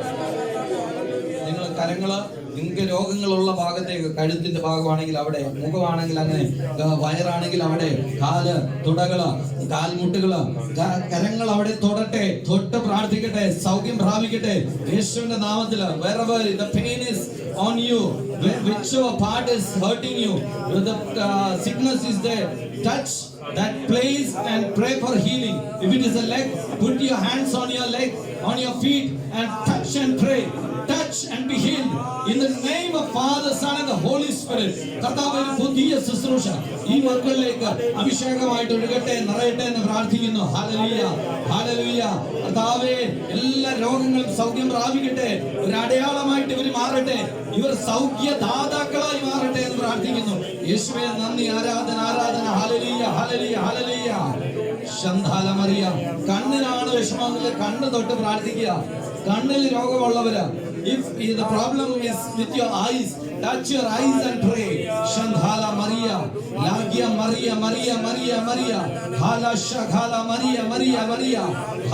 നിങ്ങൾ കരങ്ങള് നിങ്ങൾക്ക് രോഗങ്ങളുള്ള ഭാഗത്തേക്ക്, കഴുത്തിന്റെ ഭാഗമാണെങ്കിൽ അവിടെ, മുഖമാണെങ്കിൽ അങ്ങനെ, വയറാണെങ്കിൽ അവിടെ, കാല്, തുടകള്, കാൽമുട്ടുകള്, കരങ്ങൾ അവിടെ തൊടട്ടെ. തൊട്ട് പ്രാർത്ഥിക്കട്ടെ, സൗഖ്യം പ്രാപിക്കട്ടെ യേശുവിന്റെ നാമത്തില്. Wherever the pain is on you, whichever part is hurting you, the sickness is there, touch that place and pray for healing. If it is a leg, put your hands on your leg, on your feet, and touch and pray. Touch and be healed in the name of Father, Son and the Holy Spirit. കർത്താവേ പുതിയ ശുശ്രൂഷ ഈ മക്കളിലേക്ക് അഭിഷേകമായിട്ട് ഒഴുകട്ടെ, നിറയട്ടെ എന്ന് പ്രാർത്ഥിക്കുന്നു. Hallelujah hallelujah. കർത്താവേ എല്ലാ രോഗങ്ങളും സൗഖ്യം പ്രാപിക്കട്ടെ. ഒരു അടയാളമായിട്ട് ഇവർ മാറട്ടെ. ഇവർ സൗഖ്യദാതാക്കളായി മാറട്ടെ എന്ന് പ്രാർത്ഥിക്കുന്നു. യേശുവേ നന്ദി. ആരാധന ആരാധന. Hallelujah hallelujah hallelujah. ശന്ധാല മറിയ. കണ്ണിനാണ് വിഷമമെങ്കിൽ കണ്ണ് തൊട്ട് പ്രാർത്ഥിക്കുക. കണ്ണിൽ രോഗമുള്ളവര് If the problem is with your eyes, touch your eyes and pray. Shandhala Maria, Lagia Maria, Maria, Maria, Maria, Hala Shakhala Maria, Maria, Maria,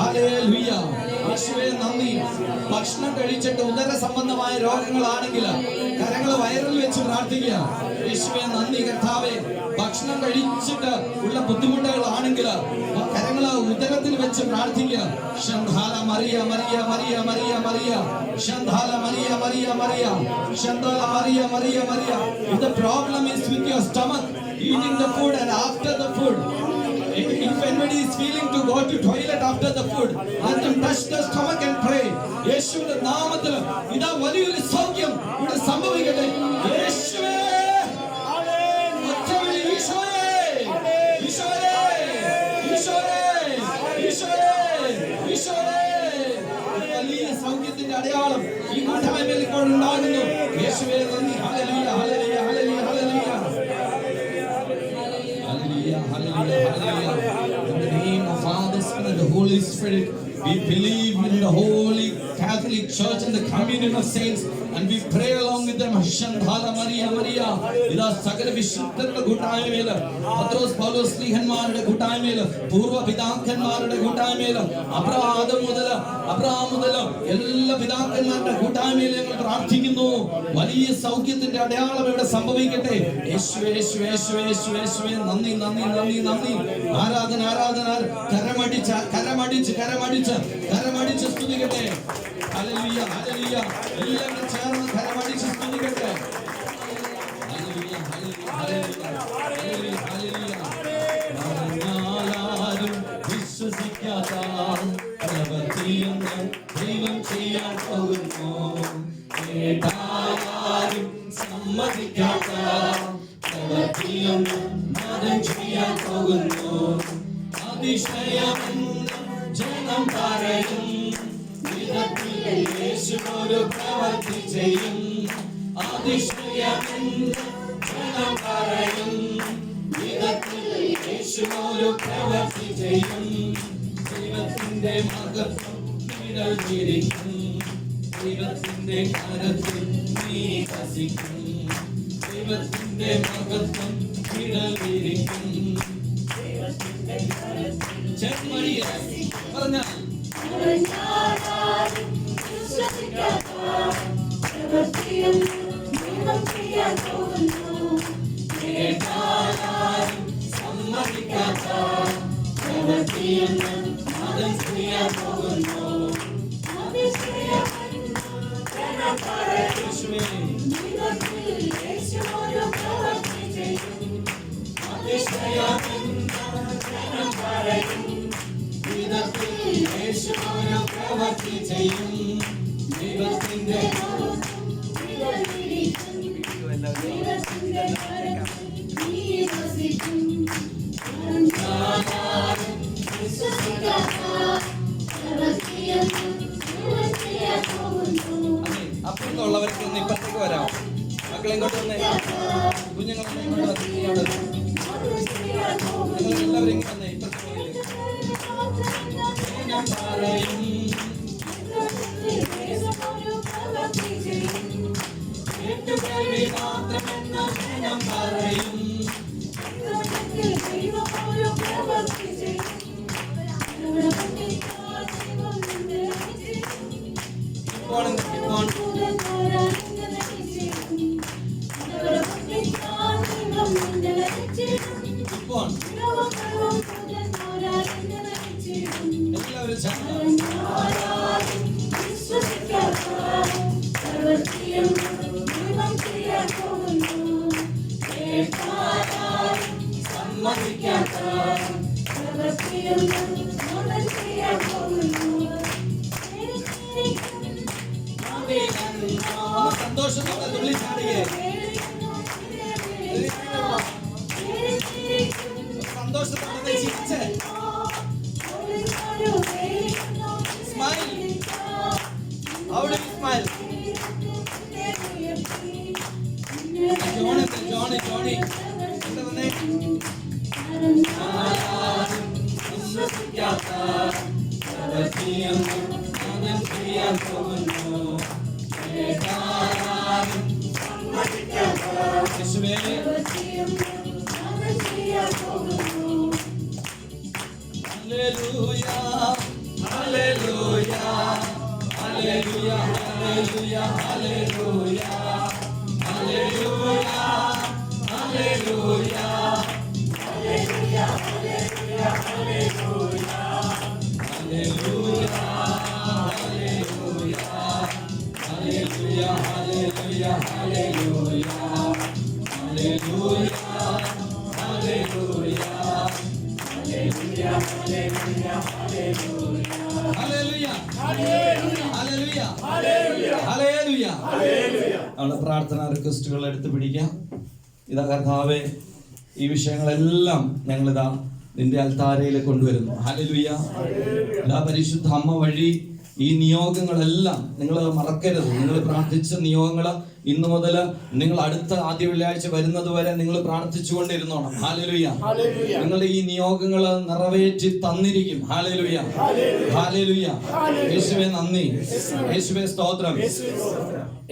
Hallelujah. യേശുവേ നന്ദി. ഭക്ഷണം കഴിച്ചിട്ട് ഉദര സംബന്ധമായ രോഗങ്ങളാണെങ്കിൽ കരങ്ങൾ വയറിൽ വെച്ച് പ്രാർത്ഥിക്കുക. യേശുവേ നന്ദി കർത്താവേ. ഭക്ഷണം കഴിച്ചിട്ട് ഉള്ള ബുദ്ധിമുട്ടുകളാണെങ്കിൽ കരങ്ങൾ ഉദരത്തിൽ വെച്ച് പ്രാർത്ഥിക്കുക. ശന്ധാല Mariya Mariya Mariya Mariya Mariya ശന്ധാല Mariya Mariya Mariya ശന്ധാല Mariya Mariya Mariya. If the problem is with your stomach, eating the food and after the food, if anybody is feeling to go to toilet after the food, let them touch the stomach and pray. യേശുവിന്റെ നാമത്തിൽ ഇതാ വലിയൊരു സൗഖ്യം ഇവിടെ സംഭവിക്കട്ടെ. യേശുവേ ഒറ്റവിളി ഈശോയേ ഈശോയേ ഈശോയേ ഈശോയേ ഈശോയേ. വലിയ സൗഖ്യത്തിന്റെ അടയാളം ഈ കൂട്ടായ്മയിൽ ഇപ്പോൾ ഉണ്ടാകുന്നു. യേശുവേ നന്ദി. Hallelujah hallelujah hallelujah hallelujah. Hallelujah, hallelujah, hallelujah. In the name of Father, Son, and the Holy Spirit, we believe in the Holy Catholic Church and the communion of saints, and we pray along with them. Shandhala Maria, Maria. ഇതാ സകല വിശുദ്ധരുടെ കൂട്ടായ്മയില്, പത്രോസ് പൗലോസ് സ്ലീഹന്മാരുടെ കൂട്ടായ്മയില്, പൂർവ്വ പിതാക്കന്മാരുടെ കൂട്ടായ്മയില്, Abraham മുതൽ എല്ലാ പിതാക്കന്മാരുടെ കൂട്ടായ്മയിൽ ഞങ്ങൾ പ്രാർത്ഥിക്കുന്നു. വലിയ സൗഖ്യത്തിന്റെ അടയാളം ഇവിടെ സംഭവിക്കട്ടെ. യേശുവേ യേശുവേ യേശുവേ യേശുവേ യേശുവേ നന്ദി നന്ദി നന്ദി നന്ദി. ആരാധന ആരാധന. കരമടിച്ച് കരമടിച്ച് കരമടിച്ച് കരമടിച്ച് സ്തുതിക്കട്ടെ. Hallelujah hallelujah. എല്ലാവരും ചേർന്ന് കരമടിച്ച് സ്തുതിക്കട്ടെ. Hallelujah hallelujah hallelujah hallelujah. പറഞ്ഞാലും വിശ്വസിക്കാത്ത പ്രവൃത്തിയൊന്നും ദൈവം ചെയ്യാൻ പോകുന്നു. കേട്ടാലും സമ്മതിക്കാത്ത പ്രവൃത്തിയൊന്നും നാഥൻ ചെയ്യാൻ പോകുന്നു. അതിശയമെന്ന് ജനം പറയും വിധത്തിൽ യേശു ഒരു പ്രവൃത്തി ചെയ്യും. അതിശയമെന്ന് ജനം പറയും വിധത്തിൽ യേശു ഒരു പ്രവൃത്തി ചെയ്യും. ദൈവത്തിന്റെ മഹത്വം നിഴലിരിക്കും. ദൈവത്തിന്റെ കരത്തിൽ നീ വസിക്കും. ദൈവത്തിന്റെ മഹത്വം നിഴലിരിക്കും. ചെമ്മടിയ പറഞ്ഞാൽ സമ്മതിക്കാത്ത പ്രവൃത്തിയൊന്നും നാഥൻ ചെയ്യാൻ പോകുന്നു. പ്രവൃത്തി ചെയ്യും. ദൈവത്തിന്റെ അപ്പുറത്തുള്ളവർക്ക് ഒന്ന് ഇപ്പത്തേക്ക് വരാം. മക്കളെ ഇങ്ങോട്ട് വന്നേ. കുഞ്ഞുങ്ങളെ ഇങ്ങോട്ട് വന്നേ. എല്ലാവരും ഇങ്ങനെ വന്നേ. ഇപ്പത്തേക്ക് സന്തോഷത്തോടെ തുള്ളി ചാടുകയെ. സന്തോഷത്തോടെ ചിരിച്ച് സ്മൈൽ. അവിടെ സ്മൈൽ. ജോണി ജോണി എന്താ വന്നേ. വിശ്വസിക്കാത്ത പ്രവൃത്തിയൊന്നും നാഥൻ ചെയ്യാൻ പോകുന്നു. യേശുവേ hallelujah hallelujah hallelujah hallelujah hallelujah hallelujah hallelujah നമ്മുടെ പ്രാർത്ഥനാ റിക്വസ്റ്റുകൾ എടുത്തു പിടിക്കാം. ഇതാ കർത്താവേ, ഈ വിഷയങ്ങളെല്ലാം ഞങ്ങളിതാ നിന്റെ അൽത്താരയിൽ കൊണ്ടുവരുന്നു. ഹല്ലേലൂയ. ഇതാ പരിശുദ്ധ അമ്മ വഴി ഈ നിയോഗങ്ങളെല്ലാം നിങ്ങൾ മറക്കരുത്. നിങ്ങൾ പ്രാർത്ഥിച്ച നിയോഗങ്ങൾ ഇന്നു മുതൽ നിങ്ങൾ അടുത്ത ആദ്യ വെള്ളിയാഴ്ച വരുന്നത് വരെ നിങ്ങൾ പ്രാർത്ഥിച്ചുകൊണ്ടിരുന്നോണം. ഹല്ലേലൂയ. നിങ്ങളുടെ ഈ നിയോഗങ്ങൾ നിറവേറ്റി തന്നിരിക്കും. ഹല്ലേലൂയ. ഹല്ലേലൂയ. യേശുവേ നന്ദി, യേശുവേ സ്തോത്രം.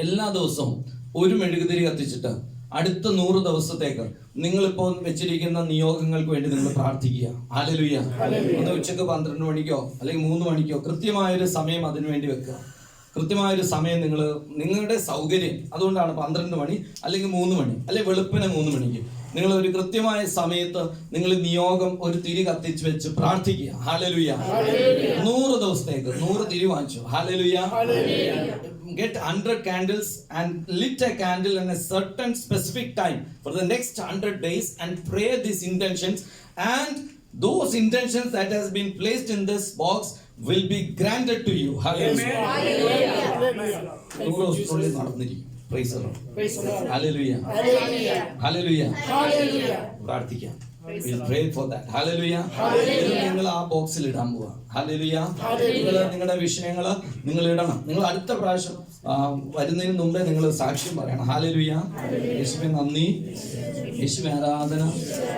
എല്ലാ ദിവസവും ഒരു മെഴുകുതിരി കത്തിച്ചിട്ട് അടുത്ത 100 ദിവസത്തേക്ക് നിങ്ങളിപ്പോൾ വെച്ചിരിക്കുന്ന നിയോഗങ്ങൾക്ക് വേണ്ടി നിങ്ങൾ പ്രാർത്ഥിക്കുക. ഹല്ലേലൂയ. ഒന്ന് ഉച്ചക്ക് 12 മണിക്കോ അല്ലെങ്കിൽ 3 മണിക്കോ കൃത്യമായൊരു സമയം അതിനു വേണ്ടി വെക്കുക. കൃത്യമായൊരു സമയം നിങ്ങളുടെ സൗകര്യം, അതുകൊണ്ടാണ് 12 മണി അല്ലെങ്കിൽ 3 മണി അല്ലെങ്കിൽ വെളുപ്പിനെ 3 മണിക്ക് നിങ്ങൾ ഒരു കൃത്യമായ സമയത്ത് നിങ്ങൾ നിയോഗം ഒരു തിരി കത്തിച്ച് വെച്ച് പ്രാർത്ഥിക്കുക. ഹല്ലേലൂയ. 100 ദിവസത്തേക്ക് 100 തിരി വാങ്ങിച്ചു. Hallelujah. Get 100 candles and lit a candle in a certain specific time for the next 100 days and pray these intentions, and those intentions that has been placed in this box will be granted to you. Hallelujah. Praise the Lord. Hallelujah. Hallelujah. പ്രാർത്ഥിക്കാം. We'll pray for that. Hallelujah. നിങ്ങൾ ആ ബോക്സിൽ ഇടാൻ പോവാ. Hallelujah. നിങ്ങളുടെ വിഷയങ്ങൾ നിങ്ങൾ ഇടണം. നിങ്ങൾ അടുത്ത പ്രാവശ്യം വരുന്നതിന് മുമ്പേ നിങ്ങൾ സാക്ഷ്യം പറയണം. Hallelujah. യേശുവേ നന്ദി, യേശുവേ ആരാധന,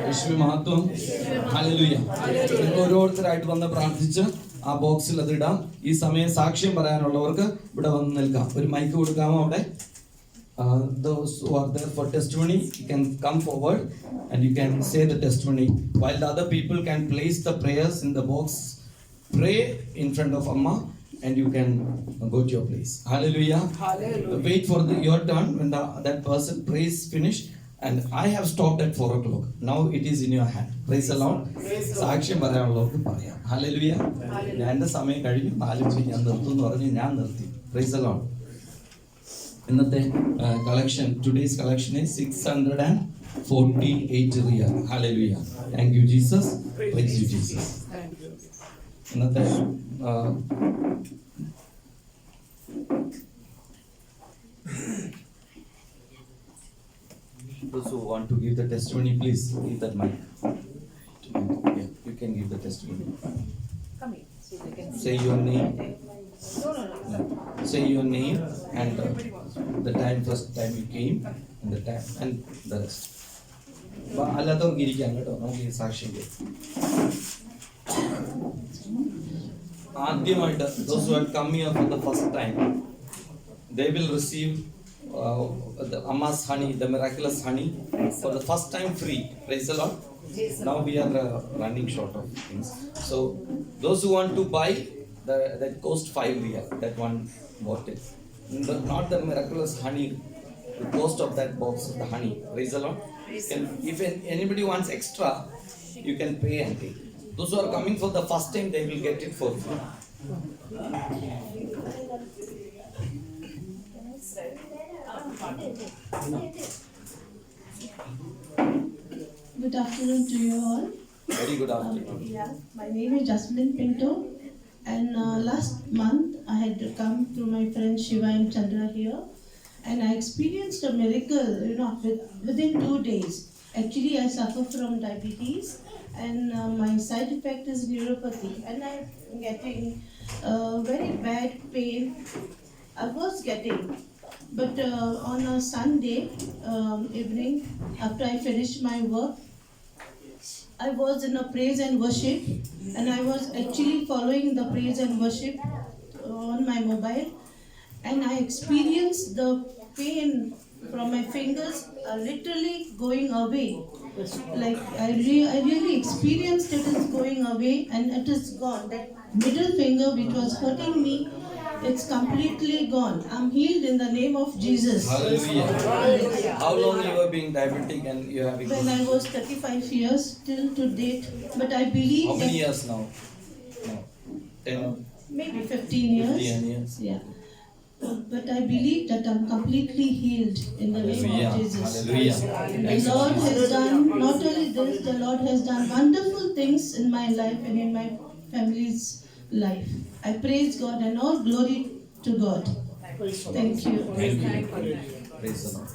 യേശുവേ മഹത്വം. Hallelujah. നിങ്ങൾ ഓരോരുത്തരായിട്ട് വന്ന് പ്രാർത്ഥിച്ച് ആ ബോക്സിൽ അത് ഇടാം. ഈ സമയം സാക്ഷ്യം പറയാനുള്ളവർക്ക് ഇവിടെ വന്ന് നിൽക്കാം. ഒരു മൈക്ക് കൊടുക്കാമോ അവിടെ? Those who are there for testimony, you can come forward and you can say the testimony while the other people can place the prayers in the box. Pray in front of Amma and you can go to your place. Hallelujah. Wait for your turn when that person prays finish, and I have stopped at 4 o'clock. Now it is in your hand. Praise the Lord. സാക്ഷ്യം പറയാനുള്ളവർക്ക് പറയാം. Hallelujah. ഞാൻ എൻ്റെ സമയം കഴിഞ്ഞു, 4 മണിക്ക് ഞാൻ നിർത്തും എന്ന് പറഞ്ഞ് ഞാൻ നിർത്തി. Praise the Lord. ഇന്നത്തെ കളക്ഷൻ, ടുഡേസ് കളക്ഷൻ 648 റിയാൽ. Hallelujah. Thank you Jesus. Praise you Jesus. ഇന്നത്തെ those who want to give the testimony, please give that mic. Yeah, you can give the testimony. Come here, so they can Say your name. No. Say your name and the time, first time you came and the time and the rest. അല്ലാത്തവർക്ക് ഇരിക്കാം കേട്ടോ, നമുക്ക് ഈ സാക്ഷ്യം കേൾക്കാം. ആദ്യമായിട്ട് those who have come here for the first time, they will receive the Amma's honey, the miraculous honey, for the first time free. Praise the Lord. Now we are running short of things. So those who want to buy, that cost 5 riyal, that one bottle. Not the miraculous honey, the cost of that box of the honey. Praise the Lord. If anybody wants extra, you can pay and take. Those who are coming for the first time, they will get it for free. Good afternoon to you all. Very good afternoon. Yeah, my name is Jasmine Pinto, and last month I had to come through my friend Shiva and Chandra here, and I experienced a miracle. Within 2 days. Actually, I suffer from diabetes, and my side effect is neuropathy, and I'm getting very bad pain. I was getting. But on a Sunday evening, after I finished my work, I was in a praise and worship, and I was actually following the praise and worship on my mobile, and I experienced the pain from my fingers are literally going away. Like I really experienced it is going away and it is gone. That middle finger which was hurting me, it's completely gone. I'm healed in the name of Jesus. Hallelujah. How long you were being diabetic and you have When I was 35 years till to date, but I believe how many that years now? No. 10, maybe 15 years. 15 years. Yeah. But I believe that I'm completely healed in the name Hallelujah. of Jesus. Hallelujah. The Lord has done, not only this, the Lord has done wonderful things in my life and in my family's life. I praise God and all glory to God. Thank you. Thank you. Praise the Lord.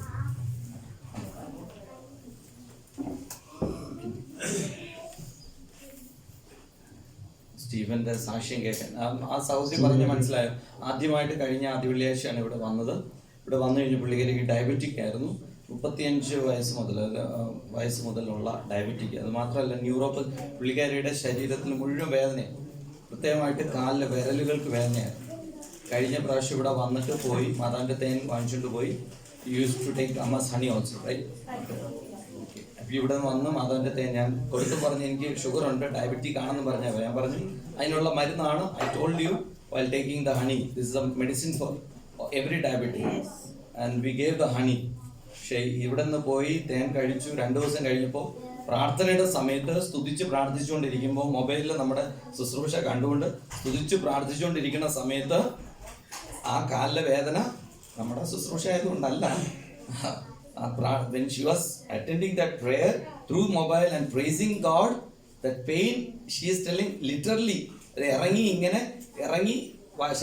സ്റ്റീവന്റെ സാക്ഷ്യം കേൾക്കാൻ ആ സഹോദരി പറഞ്ഞ് മനസ്സിലായോ? ആദ്യമായിട്ട് കഴിഞ്ഞ ആദ്യ വെള്ളിയാഴ്ചയാണ് ഇവിടെ വന്നത്. ഇവിടെ വന്നു കഴിഞ്ഞ് പുള്ളിക്കാരിക്ക് ഡയബറ്റിക് ആയിരുന്നു. 35 വയസ്സ് മുതലുള്ള ഡയബറ്റിക്. അത് മാത്രമല്ല ന്യൂറോപ്പ പുള്ളിക്കാരിയുടെ ശരീരത്തിന് മുഴുവൻ വേദനയാണ്. പ്രത്യേകമായിട്ട് കാലിലെ വിരലുകൾക്ക് വേദനയായിരുന്നു. കഴിഞ്ഞ പ്രാവശ്യം ഇവിടെ വന്നിട്ട് പോയി മാതാവിൻ്റെ തേൻ വാങ്ങിച്ചുകൊണ്ട് പോയി. യൂസ് ടു ടേക്ക് അമ്മസ് ഹണി ഓൾസോ റൈറ്റ്. അപ്പോൾ ഇവിടെ വന്ന് മാതാവിൻ്റെ തേൻ ഞാൻ കൊടുത്തു പറഞ്ഞ് എനിക്ക് ഷുഗർ ഉണ്ട്, ഡയബറ്റിക് ആണെന്ന് പറഞ്ഞാൽ ഞാൻ പറഞ്ഞു അതിനുള്ള മരുന്നാണ്. I told you while taking the honey this is A medicine for every diabetic and we gave the honey. പക്ഷേ ഇവിടെ നിന്ന് പോയി തേൻ കഴിച്ചു. 2 ദിവസം കഴിഞ്ഞപ്പോൾ പ്രാർത്ഥനയുടെ സമയത്ത് സ്തുതിച്ച് പ്രാർത്ഥിച്ചുകൊണ്ടിരിക്കുമ്പോൾ മൊബൈലിൽ നമ്മുടെ ശുശ്രൂഷ കണ്ടുകൊണ്ട് സ്തുതിച്ച് പ്രാർത്ഥിച്ചുകൊണ്ടിരിക്കുന്ന സമയത്ത് ആ കാലിലെ വേദന നമ്മുടെ ശുശ്രൂഷ ആയതുകൊണ്ടല്ല. When she was attending that prayer through mobile and praising God, that pain, she is telling literally ഇറങ്ങി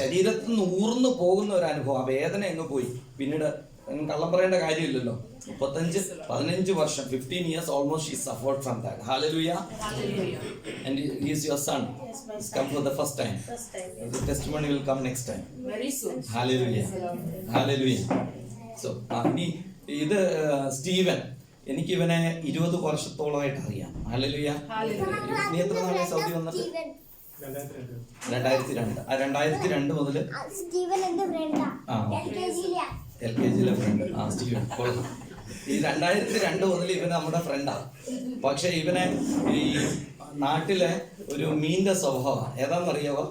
ശരീരത്തിൽ നിന്ന് ഊർന്നു പോകുന്ന ഒരു അനുഭവം. ആ വേദന അങ്ങ് പോയി. പിന്നീട് കള്ളം പറയേണ്ട കാര്യമില്ലല്ലോ. 15 വർഷം 15 years almost she suffered from that. Hallelujah. And he is your son. He's come for the first time. The testimony will come next time. Very soon. Hallelujah. Hallelujah. So ഇനി ഇത് സ്റ്റീവൻ, എനിക്ക് ഇവനെ 20 വർഷത്തോളമായിട്ട് അറിയാം. ഹല്ലേലൂയ. നീ എത്ര നാളായി Saudi വന്നിട്ട്? 2002. ആ 2002 മുതൽ സ്റ്റീവൻ എന്റെ ഫ്രണ്ടാ. LKG front. ആ സ്റ്റീവൻ ഈ 2002 മുതൽ ഇവൻ നമ്മുടെ ഫ്രണ്ടാണ്. പക്ഷെ ഇവനെ ഈ നാട്ടിലെ ഒരു മീൻ്റെ സ്വഭാവമാണ്. ഏതാണെന്നറിയാവോ?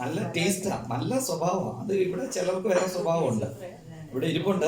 നല്ല ടേസ്റ്റാ, നല്ല സ്വഭാവമാണ്. അത് ഇവിടെ ചിലർക്ക് വേറെ സ്വഭാവമുണ്ട്. ഇവിടെ ഇരിപ്പുണ്ട്.